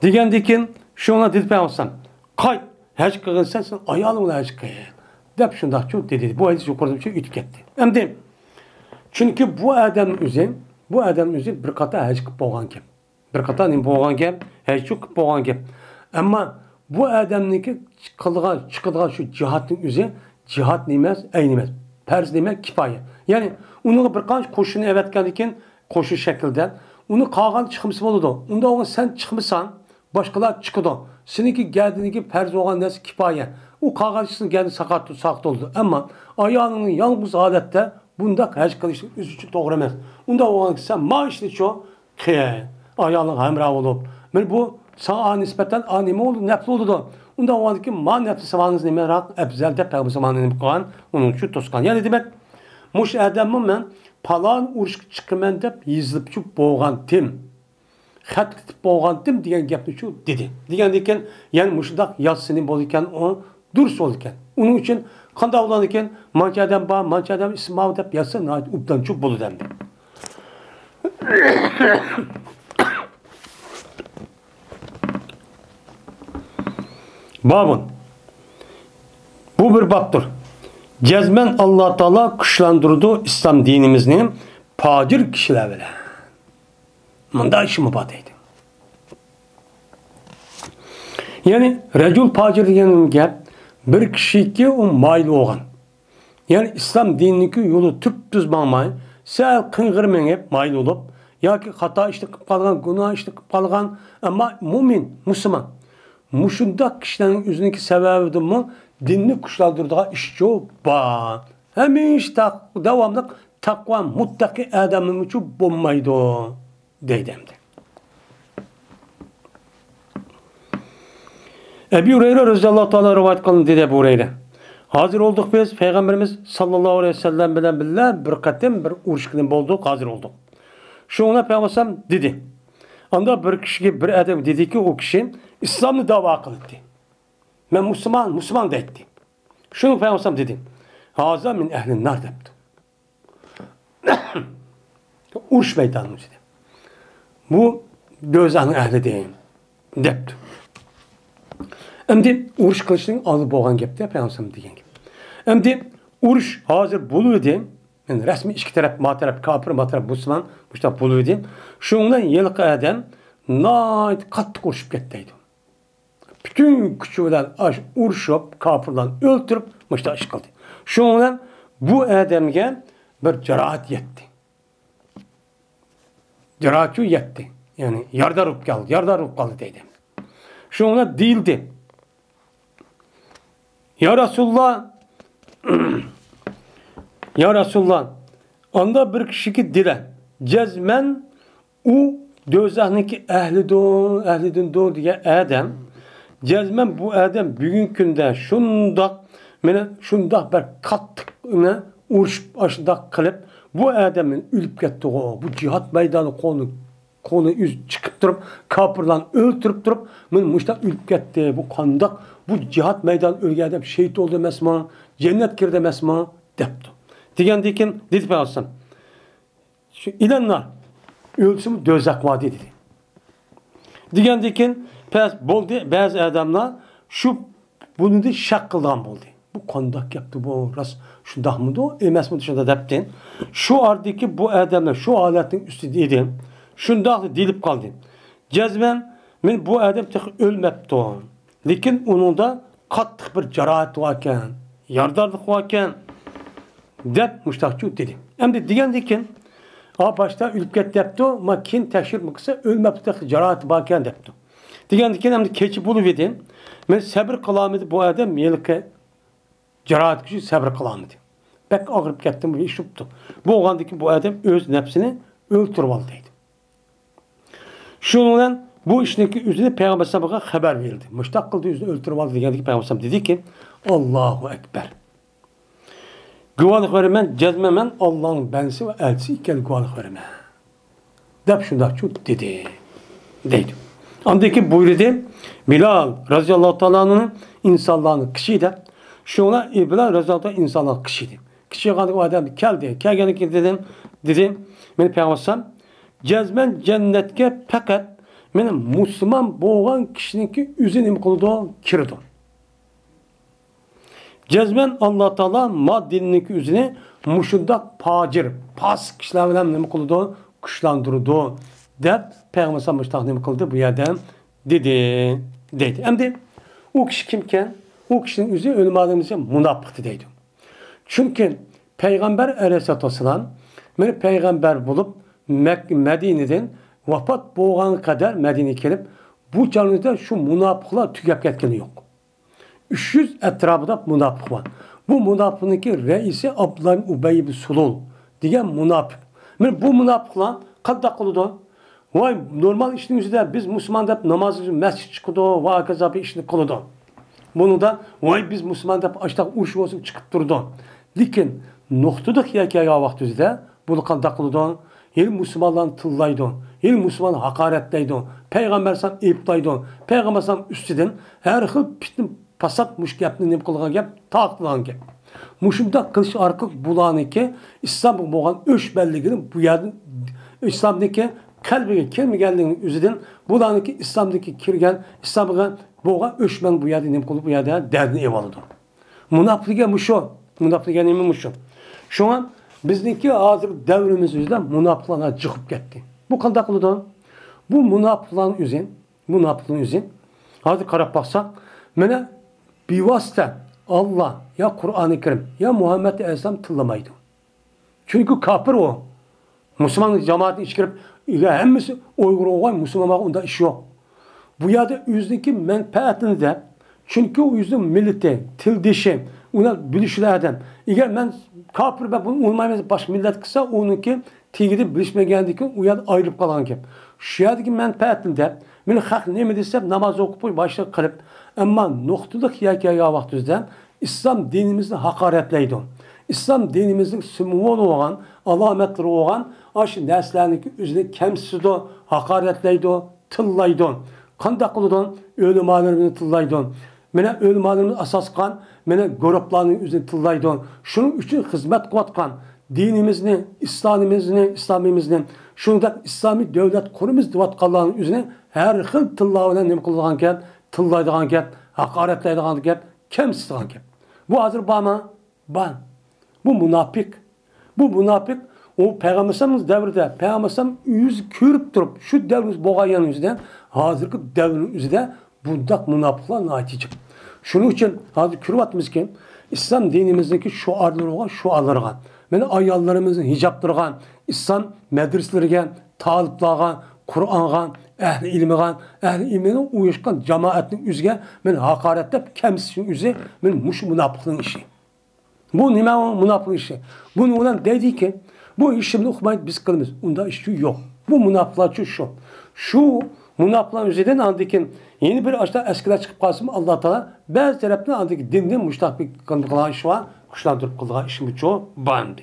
Degendekin şuna dedi Peygamber kay hac kılın sen ayalımla hac kılın. Dep şunda çok dedi. Bu hadis yukarıda bir şey ütüp gitti. Hem de çünkü bu adam üzü bir kata hac kılıp boğan kim. Bir kata nem boğan kim, hac kılıp boğan kim. Ama bu adamniki çıkılgan şu cihatın üzü cihat nemez, eynimez. Perz demek kipaye. Yani onu bir kanç koşunu evetkendikin koşu şekilde onu kağan çıkması oldu. Onda onu sen çıkmışsan başkalar çıkıdı. Seninki geldiğindeki perz olan nesi kipaye. O kağancısının geldi sakat oldu. Ama ayağının yalnız adette bunda hac kılışın üzücü doğru emez. Onda olan sen maaşlı çoğu ki ayağının hemrah olup. Bu sana nispeten anime oldu, nefli oldu da. Onda o ki ma nefli samanınız nime rak ebzelde peygamber zamanını koyan onun için toskan. Yani demek muş adamım ben palan uruş çıkımen dep yizlip şu boğan tim. Xat kitip boğan tim diyen gapni şu dedi. Diyen yani muşdak yazsını bolken o durs olurken. Onun için kanda olanken manç adam ismav dep yazsın ubdan çok bolu dendi. Babın. Bu bir babdır. Cezmen Allah Teala kuşlandırdı İslam dinimizin pacir kişiler bile. Bunda işi mübahteydi. Yani recul pacir diyenin gap bir kişi o maylı olan. Yani İslam dinindeki yolu tüp düz bağmayın. Sen kıngırmen hep maylı olup ya ki hata işte kalgan, günah işte kalgan ama mümin, Müslüman. Muşundak kişilerin üzerindeki sebebi mi dinini kuşlandırdığı işçi var. Hemen işte devamlı takva muttaki adamın için bulmaydı deydemdi. Ebu Hureyre radıyallahu ta'ala rivayet kılın dedi Ebu Hureyre. Hazır olduk biz Peygamberimiz sallallahu aleyhi ve sellem bilen bir katim bir uğraşkının bulduk hazır olduk. Şuna Peygamber dedi. Anda bir kişi bir adam dedi ki o kişi İslam'ı dava kıldı. Ben Müslüman da etti. Şunu Peygamber dedi. Haza min ehlin nar depti. Urş meydanı dedi. Bu gözanın ehli değil. depti. Endi urush qilishning oldi bo'lgan gapda payg'ambar degan gap. Endi urush hozir bo'luvdi. Yani resmi iki taraf, ma taraf kafir, ma taraf Müslüman, bu işte buluydu. Şundan yılkı adam nayt katlı urushib ketdi. Bütün küçü bilan urushib, kafirlarni o'ltirib, işte ish qildi. Şundan bu adamga bir jarohat yetdi. Jarohat yetdi. Yani yardar urib qoldi deydi. Şundan deyildi. Ya Resulullah Ya Resulullah, onda bir kişi dile, cezmen o dözahniki ehlidin do diye adam, cezmen bu adam bugün günde şundak bir kattık urushib aşındak kılıp, bu adamın ölüp gitti o, bu cihat meydanı konu çıkıp durup, kapırlan öldürüp durup, muşta ölüp gitti, bu kandak, bu cihat meydanı ölgen adam şehit oldu mesma, cennet girdi mesma, depti. Degenden keyin dedi Peygamber. Şu ilanlar ölsün dözak vadi dedi. Degenden keyin bo'ldi bazı adamlar şu bunu da şak qilgan bo'ldi. Bu qandoq yaptı bu ras shundaqmidi o emasmidi shunda debdi. Şu ardaki bu adamlar şu holatning ustida edi. Shundoq dilib qoldi. Jazman men bu adam tek ölmepti. Lekin uningda qattiq bir jarohat bor ekan, yardarlik bor ekan. Dep müştakçı dedi. Hem de degandeki başta ölüp ketdi depti, ma keyin tekshirib qilsa o'lmabdi, jarohati bor ekan depti. Degandeki hem de keçi bo'lib edi. Men sabr qilamidi bu odam yelki jarohat kuchi sabr qilamidi. Bek og'rib ketdim bu ish tutdi. Bu o'g'andiki bu odam o'z nafsini o'ltirib oldi deydi. Shuning bilan bu ishniki o'zini payg'ambar sallallohu alayhi vasallamga xabar berdi. Mushtaq qildi o'zini o'ltirib oldi degandeki payg'ambar sallallohu alayhi vasallam dediki, Allohu akbar. Guvalık vermen, cezmemen Allah'ın bensi ve elçisi iken guvalık vermen. Dep şundak çok dedi. Deydi. Andaki buyurdu, Bilal radıyallahu ta'ala'nın insanlarının kişiydi. Şuna Bilal radıyallahu ta'ala insanların kişiydi. Kişiye kaldık o adam geldi. Gelgenlik dedim, beni peygambersem, cezmen cennetke fakat benim Müslüman boğan kişininki üzerine kıldı, kirdi. Cezmen Allah Teala maddeninki üzerine muşundak pacir, pas kişiler bilen ne kıldı, kuşlandırdı. Dep Peygamber sallallahu aleyhi ve kıldı bu yerden dedi. Hem de o kişi kimken, o kişinin üzerine ölüm adamıza münafıktı deydi. Çünkü Peygamber aleyhissalatü vesselam beni peygamber bulup Medine'den vefat boğan kadar Medine'ye gelip bu canlıda şu münafıklar tükep ketkeni yok. 300 etrafında münafık var. Bu münafıkın reisi Abdullah Ubey ibn Sulul diyen münafık. Bu münafıklar kadda kılıdı. Vay normal işin yüzüde biz Müslüman da namaz için mescid çıkıdı. Vay kazabı işini kılıdı. Bunu da vay biz Müslüman da açtık uş olsun çıkıp durdu. Lakin noktadık ya vakit yüzüde bunu kadda kılıdı. Her Müslümanların tıllaydı. Her Müslüman hakaretleydi. Peygamber san eyiplaydı. Peygamber san üstüden her hıl pitin pasat muş gapni nima qilgan gap, taqtilan gap. Mushunda qilish orqali bularniki islom bo'lgan o'shbanligini bu yerdan islomniki qalbiga kelmaganligining o'zidan bularniki islomdagi kirgan islomga bo'lgan o'shban bu yerda nima qilib bu yerda dardni evoladi. Munofiqga musho, munofiqga nima musho. Shunga bizniki hozir davrimiz o'zida munofiqlar chiqib ketdi. Bu qanday qiladi? Bu munofiqlarning o'zi hozir qarab baqsak, mana bivasıta Allah ya Kur'an-ı Kerim ya Muhammed Aleyhisselam tınlamaydı. Çünkü kafir o. Müslüman cemaatine iş girip hemmisi Uygur olan Müslümanlar onda iş yok. Bu yerde yüzdeki menfaatini de çünkü o yüzün milleti, tildişi, ona bilişlerden. Eğer ben kafir ve bunu olmayacak başka millet kısa onunki tigidi bilişmegendeki o yerde ayrılıp kalan ki. Şu yerdeki menfaatini de ben hak ne mi desem namaz okup başta kılıp ama noktalık ya vaktizden İslam dinimizni hakaretleydi. İslam dinimizin sümuvolu olan, alametleri olan aşı neslerindeki üzerine kemsizdi, hakaretleydi, tıllaydı. Kanda kılıdı, ölüm alemini tıllaydı. Mene ölüm alemini asas kan, mene gruplarının üzerine tıllaydı. Şunun için hizmet kıvatkan dinimizni, İslamimizni Şunda İslami devlet kurumuz divatqanlarının üzerine her xil tilla bilan nima qiladigan gap, tillaydigan gap, haqoratlaydigan gap, kamsitadigan gap. Bu hozir bormi? Bor. Bu munafik. Bu munafik o Peygamberimiz devrinde Peygamberimiz yüz körüp durup şu devrimiz boğayan yüzünden hazırki devrin yüzüde bundak münafıklar natice. Şunun için hazır körüvatımız ki İslam dinimizdeki şuarlarına, yani ayallarımızın hicaplarına, İslam medreselerine, taliplarına, Kur'an'a, ehli ilmine uyuşkan cemaatinin üzge, yani hakaretlep kemsinin üzge, yani muş münafıklığın işi. Bu nime o münafıklığın işi. Bunu olan dedi ki, bu işimde okumayın biz kılımız. Onda iş yok. Bu münafıklar şu. Şu münafıkların üzerinden andikin yeni bir açta eskiler çıkıp kalsın Allah Teala bazı taraftan andikin dinin müştakbik kıldığı iş var. Kuşlandırıp kıldığı işimiz çoğu bandı.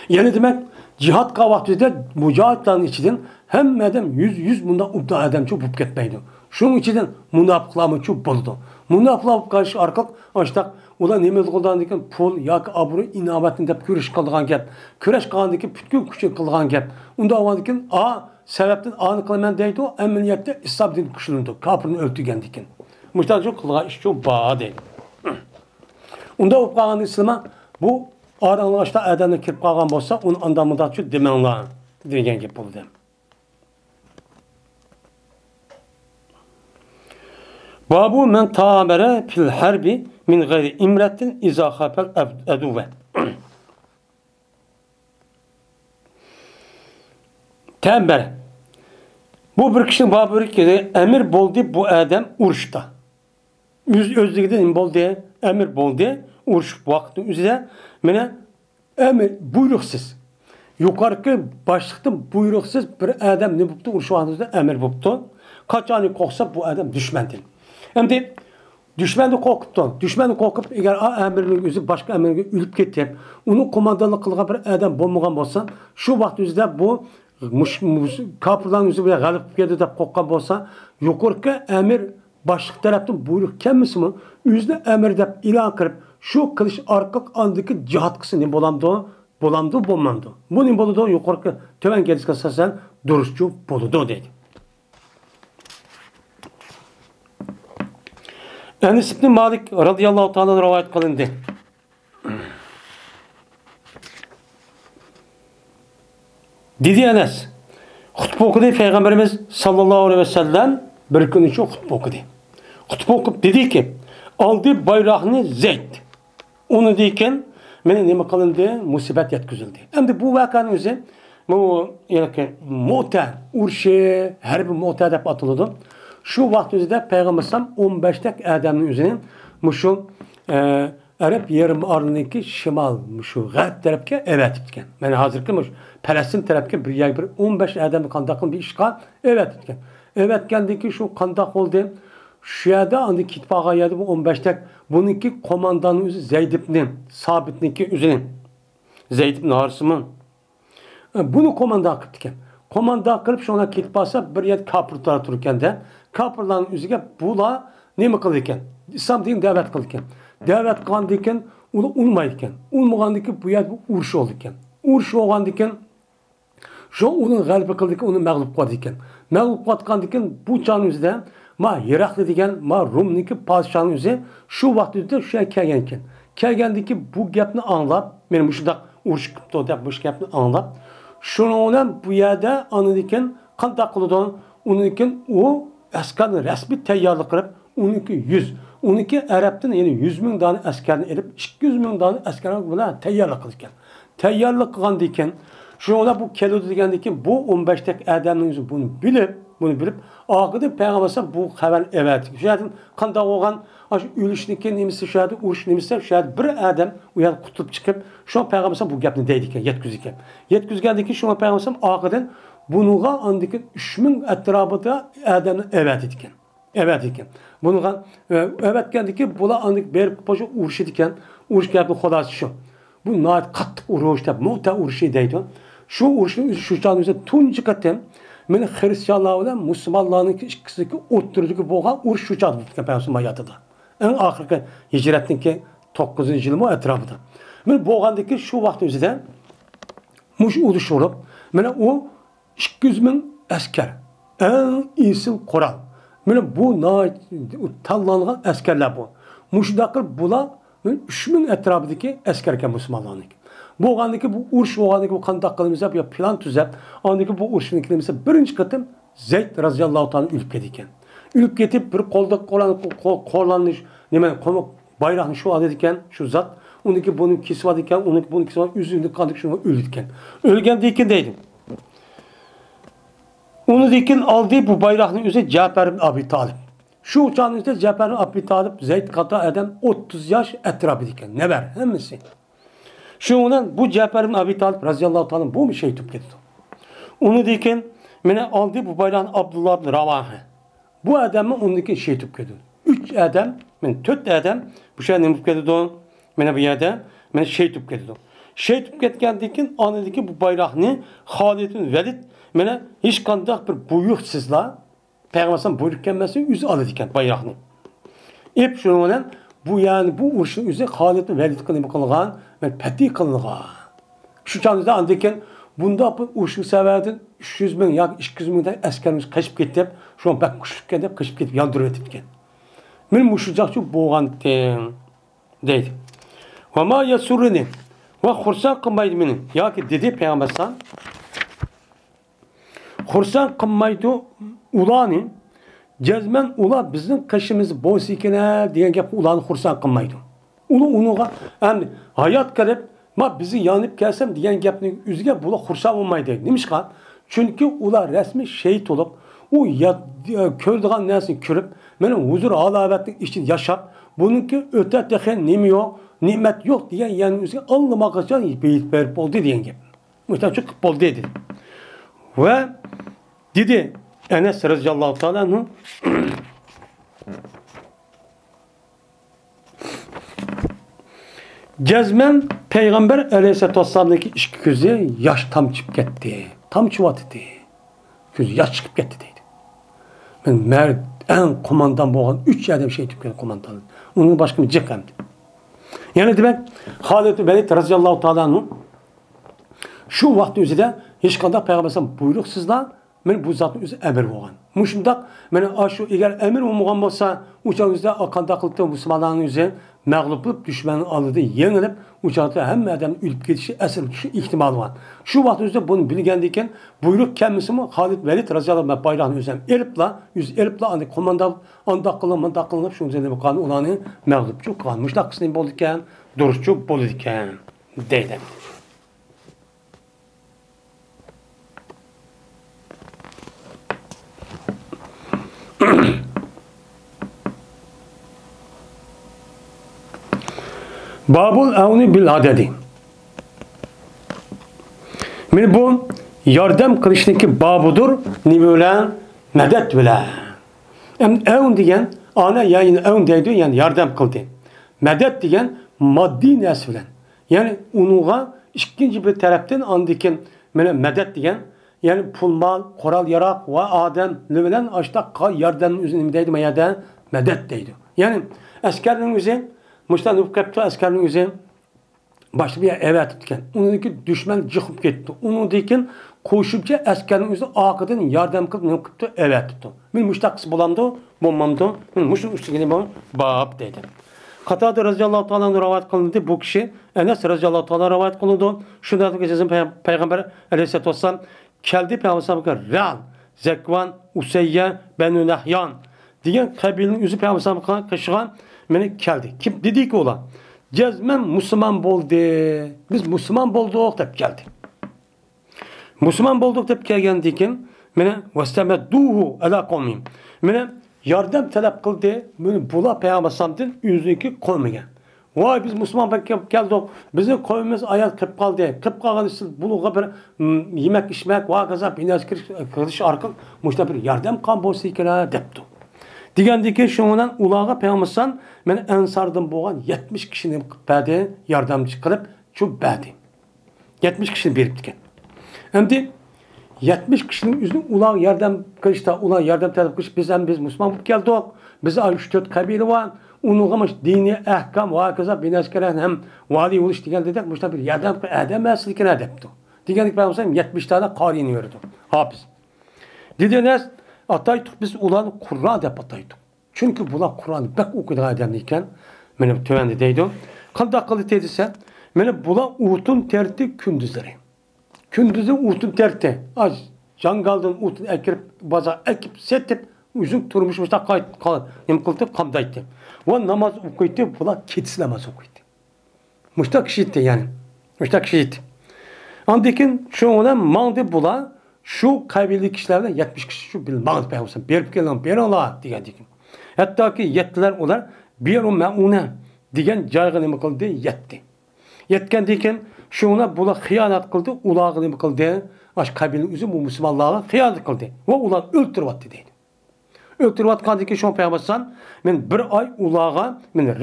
Yani demek cihat kavaktüzde mücahitlerin içinden hem adam yüz bundan ubda adam çok bup ketmeydi. Şunun içinden münafıklarımı çok buldu. Münafıklar karşı arkalık açtak ulan neme qilgandikan pul yoki obro' inobatni deb ko'rish qilgan gap. Kurash qilgandikan butkul kuchni qilgan gap. Unda avvaldikan sababdan ani qilaman deydi, amaliyotda islom din kuchlandi. Kofirni o'ltirgandikan. Mushtajo qilgan ish shu ba deydi. Unda o'p qolgan islom bu aralashda adamni kirib qolgan bo'lsa, uni andan mundachu demanglar degan gap bo'ldi. Babu men ta'amere fil harbi min gayri imretin iza khafel eduve. Tembere. Bu bir kişinin babı ki emir boldu bu adam uruşta. Özlüğünden boldu emir boldu uruş vakti üzere mene emir buyruksuz. Yukarıki başlıktan buyruksuz bir adam ne buldu uruş vaktinde emir buldu. Kaçanı koksa bu adam düşmendin. Hem de düşmanı korkuttu. Düşmanı korkup eğer emirinin özü başka emirine ülüp ketip, onu komandanlık kılgan bir adam bulmagan olsa, şu vakit üzerinde bu kapıdan yüzü bile galip geldi de korkan olsa, yukarıki emir başlık taraftan buyruk kendisi mi? Yüzde emir de ilan kırıp, şu kılıç arka andaki cihat kısmı bolamdı, bulmandı. Bunun boludu yukarıki töven gelişken sasen duruşçu boludu dedi. Enes İbn Malik radıyallahu ta'ala rivayet kılındı. Dedi Enes, hutbe okudu Peygamberimiz sallallahu aleyhi ve sellem bir gün için hutbe okudu. Hutbe okup dedi ki, aldı bayrağını Zeyd. Onu deyken, bana neme kılındı? Musibet yetkizildi. Hem de bu vakanın üzeri, bu Mu'te, Urşe, her bir Mu'te dep atıldı. Şu vakit üzerinde Peygamberimiz 15'tek adamın üzerine şu Arap yarım arasındaki şimal, şu garp tarafke evet etken. Yani hazırki Palestin tarafke bir 15 adamın kandakın bir işgal evet etken. Evet kendiki şu kandak oldu. Şu yerde andi kitbağa yedi bu 15'tek. Bununki komandanın üzeri Zeyd ibn Sabit'ninki üzerine. Zeyd ibn Haris'in. Bunu komanda kıptıken. Komanda kılıp şuna kitbasa bir yer kapırtara dururken de kapırların üzerine bula ne mi kılırken? İslam din davet kılırken. Davet kılırken onu unmayırken. Unmagandıkken bu yer uğruş olurken. Uğruş olgandıkken şu onun galibi kılırken onu mağlup kılırken. Mağlup kılırken bu çağın üzerinde ma Iraklı diyen ma Rum'niki padişahın üzerinde şu vakti şu kelgenken. Kelgendeki bu gapni anlap benim bu şurada uğruş kıptı da bu gapni anlap şunun bu yerde anladıkken kandak kılıdan onunkin o askerin resmi teyarlık kırıp onunki 100. Onunki Arap'tan yani 100.000 tane askerini elip 200.000 tane askerini buna teyarlık kılırken. Teyarlık kılan deyken şuna bu kelodu diyendeki bu 15'tek adamın yüzü bunu bilip ağıdı Peygamber'e bu haber evet. Şayet kandak olan ülüşniki nemisi şayet uruş nemisi şayet bir adam uyan kutulup çıkıp şu an Peygamber'e bu gapni deydiken yetküzüken. Yetküzgeldeki şu an Peygamber'e ağıdan bunuğa andaki 3000 etrafında adamın evet etken. Evet etken. Bunuğa evet kendiki bula andık bir poşu uruş etken. Uruş gapni xolası şu. Bu nayet kattık uruş da muhta uruşu deydi. Şu uruşun şu çağın üzerinde tuncu katım. Men Hristiyanlar ile Müslümanların ikisindeki oturduğu boğa uruş şu çağda tutken Peygamber yatıda. En ahirki hicretteki 9. yıl mı etrafında. Men boğandaki şu vakti üzerinde muş uruş olup, mana o 200 bin asker, en iyisi kural. Mana bu tanlanan askerler bu. Muşdakır bula 3000 etrafındaki askerken Müslümanlarlık. Bu oğandaki bu uruş oğandaki bu kandak kılımız yap ya plan tüzep. Oğandaki bu uruşun iklimisi birinci katım Zeyd razıyallahu ta'ala ülüp gedikken. Ülüp getip bir kolda kollanış, bayrağını şu adet iken, şu zat, onunki bunun kisi var iken, onunki bunun kisi var, üzerinde kandık şunu ölüdükken. Ölgen deyken deydim. Onu deyken aldığı bu bayrağının üzerine Cafer bin Abi Talib. Şu uçağın üzerinde Cafer bin Abi Talib, Zeyd kata eden 30 yaş etrafı deyken. Ne ver? Hemisi. Şu onun bu Cafer bin Abi Talib razıyallahu ta'ala bu bir şey tüp getirdi. Onu deyken, mene aldığı bu bayrağın Abdullah bin Ravahe. Bu adamı ondaki şey tüp getirdi. 3 adam, men 4 adam bu şey ne tüp getirdi? Mene bir yerde, men şey tüp getirdi. Şey tüp getirgendeki anındaki bu bayrağını Halid bin Velid mene hiç kandak bir buyruksuzla Peygamber'den buyruk gelmesi yüzü alırken bayrağını. Hep şunu olan bu yani bu uruşun yüzü Halid bin Velid kılıngan ve peti kılıngan. Şu çağımızda andayken bunda bu uruşu severdin 300 bin ya 200 bin de askerimiz kaçıp gitti. Şu an bak kuşukken de kaçıp gidip yandırıp etipken. Men muşucakçı boğan deydi. Ve ma yasurrini ve xursan qilmaydi meni. Yoki dedi Peygambersan xursan qilmaydi ularni jazman ular bizning qishimiz bo'lsa ekan degan gap ularni xursan qilmaydi. Unuga endi hayot qilib ma bizni yonib kelsam degan gapning o'ziga bular xursan bo'lmaydi. Nimishqa? Chunki ular rasmiy shahid bo'lib, u ko'rdigan narsani ko'rib, mana huzur halovatning ichida yashab, buningki o'ta texan nima yo'q, ne'mat yo'q degan yani o'ziga anlamoqcha beyit berib bo'ldi degan gap. Muhtaç qilib bo'ldi dedi. Va dedi Enes radhiyallohu ta'ala anhu Cezmen Peygamber aleyhissalatu vesselam'daki iki gözü yaş tamçıp gitti. Tamçıvattı. Gözü yaş çıkıp gitti dedi. Ben en komandan boğan 3 adam şey tüken komandan. Onun başka bir cek emdi. Yani demek Halid bin Velid radhiyallahu ta'ala anhu şu vakti üzerinde hiç kadar Peygamber'den buyruksuzla men bu zatın üzerinde emir boğan. Muşundak men şu eğer emir olmayan olsa uçağımızda akanda kılıkta Müslümanların üzerine mağlup olup düşmanın aldığı yenilip uçakta hem adam ülüp gidişi esir düşü ihtimal var. Şu vakti üzerinde bunu bilgendiyken buyruk kendisi mi Halid Velid razıyallahu anh bayrağını üzerine eripla hani komanda anda kılınıp şu üzerinde bu kanı olanı mağlupçu kalmış. Dakısını boldikken duruşçu boldikken deydim. Babul avni bil adedi. Men bu yardım kılıştaki babudur. Ne böyle? Medet böyle. Avn diyen ana yani avn deydi yani yardım kıldı. Medet diyen maddi nes bilen. Yani unuğa ikinci bir taraftan andiken medet diyen yani pul mal, koral yarak ve adem ne bilen açta yardım üzerindeydi mayada medet deydi. Yani askerlerin üzerinde Muştan Nubkap'ta askerinin üzerine başka bir eve tutken. Onundaki düşman çıkıp gitti. Onundaki koşupça askerinin üzerine akıdın yardım kılıp Nubkap'ta eve tuttu. Ben muştakısı bulamdı, bulmamdı. Ben muşun üstüne bana bab dedim. Katada radıyallahu ta'ala rivayet kılındı bu kişi. Enes radıyallahu ta'ala rivayet kılındı. Şunda da Peygamber aleyhisselatü vesselam geldi Peygamber Real, Zekvan, Useyye, Benu Nahyan diyen kabilenin yüzü Peygamber kaşıgan beni geldi. Kim dedi ki ola? Cezmen Müslüman oldu. Biz Müslüman olduk deyip geldi. Müslüman olduk deyip gelgendiyken beni vestemedduhu ala kavmim. Beni yardım talep kıldı. Beni bula Peygamber'den yüzündeki kavmine. Vay biz Müslüman geldik. Bizim kavmimiz ayet kıp kaldı. Kıp kaldı. Bunu bir yemek içmek ve kaza binas kırış arkın. Müşte bir yardım kan bolsa ikna depti. Degandiki şundan ulağa Peygamber'san men ensardan boğan 70 kişinin bədi yardımcı qılıb şu bədi. 70 kişini berib diken. Endi 70 kişinin üzünü ulağa yardım qilishda, ulağa yardım talep qilish biz Müslüman bo'lib keldik. Bizde 3-4 kabile var. Unuğamış dini ahkam ve kaza binaskaren hem vali oluş diyen dedik. Müşte bir yardım adam aslikine depti. Deganlik ben olsam 70 tane qari iniverdi. Hafız. Dediniz, ataydık biz ulanı Kur'an dep ataydık. Çünkü bular Kur'an'ı bek okuyduğu adam iken, benim tövende deydi. Qanday qildi dedise, meni bular utun terti kündüzleri. Kündüzü utun terti. Az jangaldan utun ekirip, baza ekip, setip, üzüm turmuşmuşta nima qildi, qamdaydi. Va namaz okuydu, bular ketis namaz okuydu. Muşta kişiydi yani. Muşta kişiydi. Andikin şoňdan maňdy bular şu kabilli kişilerden 70 kişi şu bilmez be olsun. Berip gelen bir Allah diyen dikin. Hatta ki yettiler olar bir o meune diyen jargı nima kıldı yetti. Yetken dikin şoňa bular hıyanat kıldı, ulağı nima kıldı? Aş kabilin üzü bu Müslümanlara hıyanat kıldı. Ve ular öldürüpti deydi. Öldürüpkan dikin şoň peýgambersan men bir ay ulağa men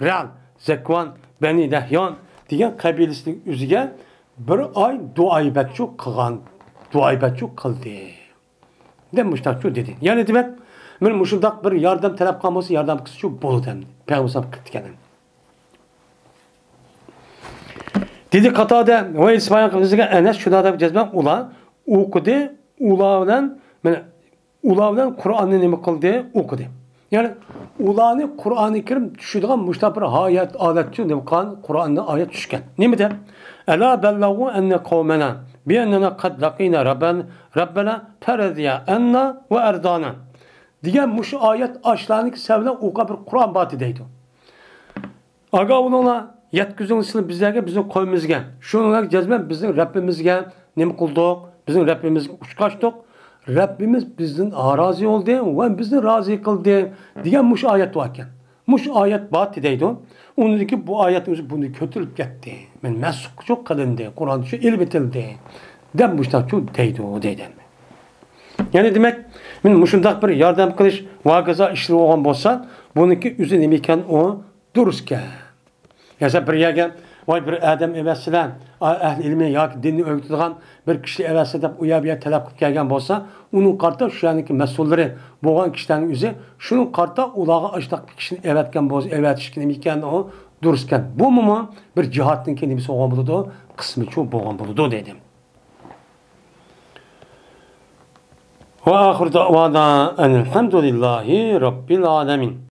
Ra'al, Zekvan, Beni Dehyan diyen kabilesinin üzüge bir ay duaybetçu kılgan, duaybetçu kıldı. Demişler şu dedi. Yani demek, ben muşuldak bir yardım talep kalması yardım kısı şu bolu demdi. Peygamber kıtkenim. Dedi Katade ve İsmail kızıga Enes şuna da cezben ula okudu, ulavdan Kur'an'ı nemi kıldı okudu. Yani ulanı Kur'an-ı Kerim düşüdüğün müştabir ayet aletçi nemi kan Kur'an'da ayet düşken. Ne mi de? Ela bellagu enne kavmena bi ennena kad laqina rabbena ferediya enna ve erdana. Diyen muş ayet aşlanık sevle oka bir Kur'an batı deydi. Aga onunla yetküzün ısını bizlerge bizim koymuzgen. Şununla cezmen bizim Rabbimizge nemi kıldık, bizim Rabbimiz uçkaçtık. Rabbimiz bizden arazi oldu ve bizni razı kıldı diyen muş ayet varken. Muş ayet batı deydi. Onun dedi ki bu ayetimiz bunu kötülük gitti. Ben mesuk çok kılındı. Kur'an şu ilbetildi. Demişler çok deydi o deyden. Yani demek ben muşundak bir yardım kılış vakaza işleri olan bolsa bununki üzün imiken o dururken. Yasa bir yerge vay bir adam evvesilen ehl ilmi ya dinni öğütüdüğün bir kişi evvesidep uyabiye talep kılıp gelgen bolsa onun karta şu anki mesulleri boğan kişilerin üzü şunun karta ulağı açtak bir kişinin evetken bolsa evet işkini imiken o dururken. Bu mu bir cihatın kendisi olan buludu kısmı çoğu boğan buludu dedim. Ve ahir davana enelhamdülillahi rabbil alemin.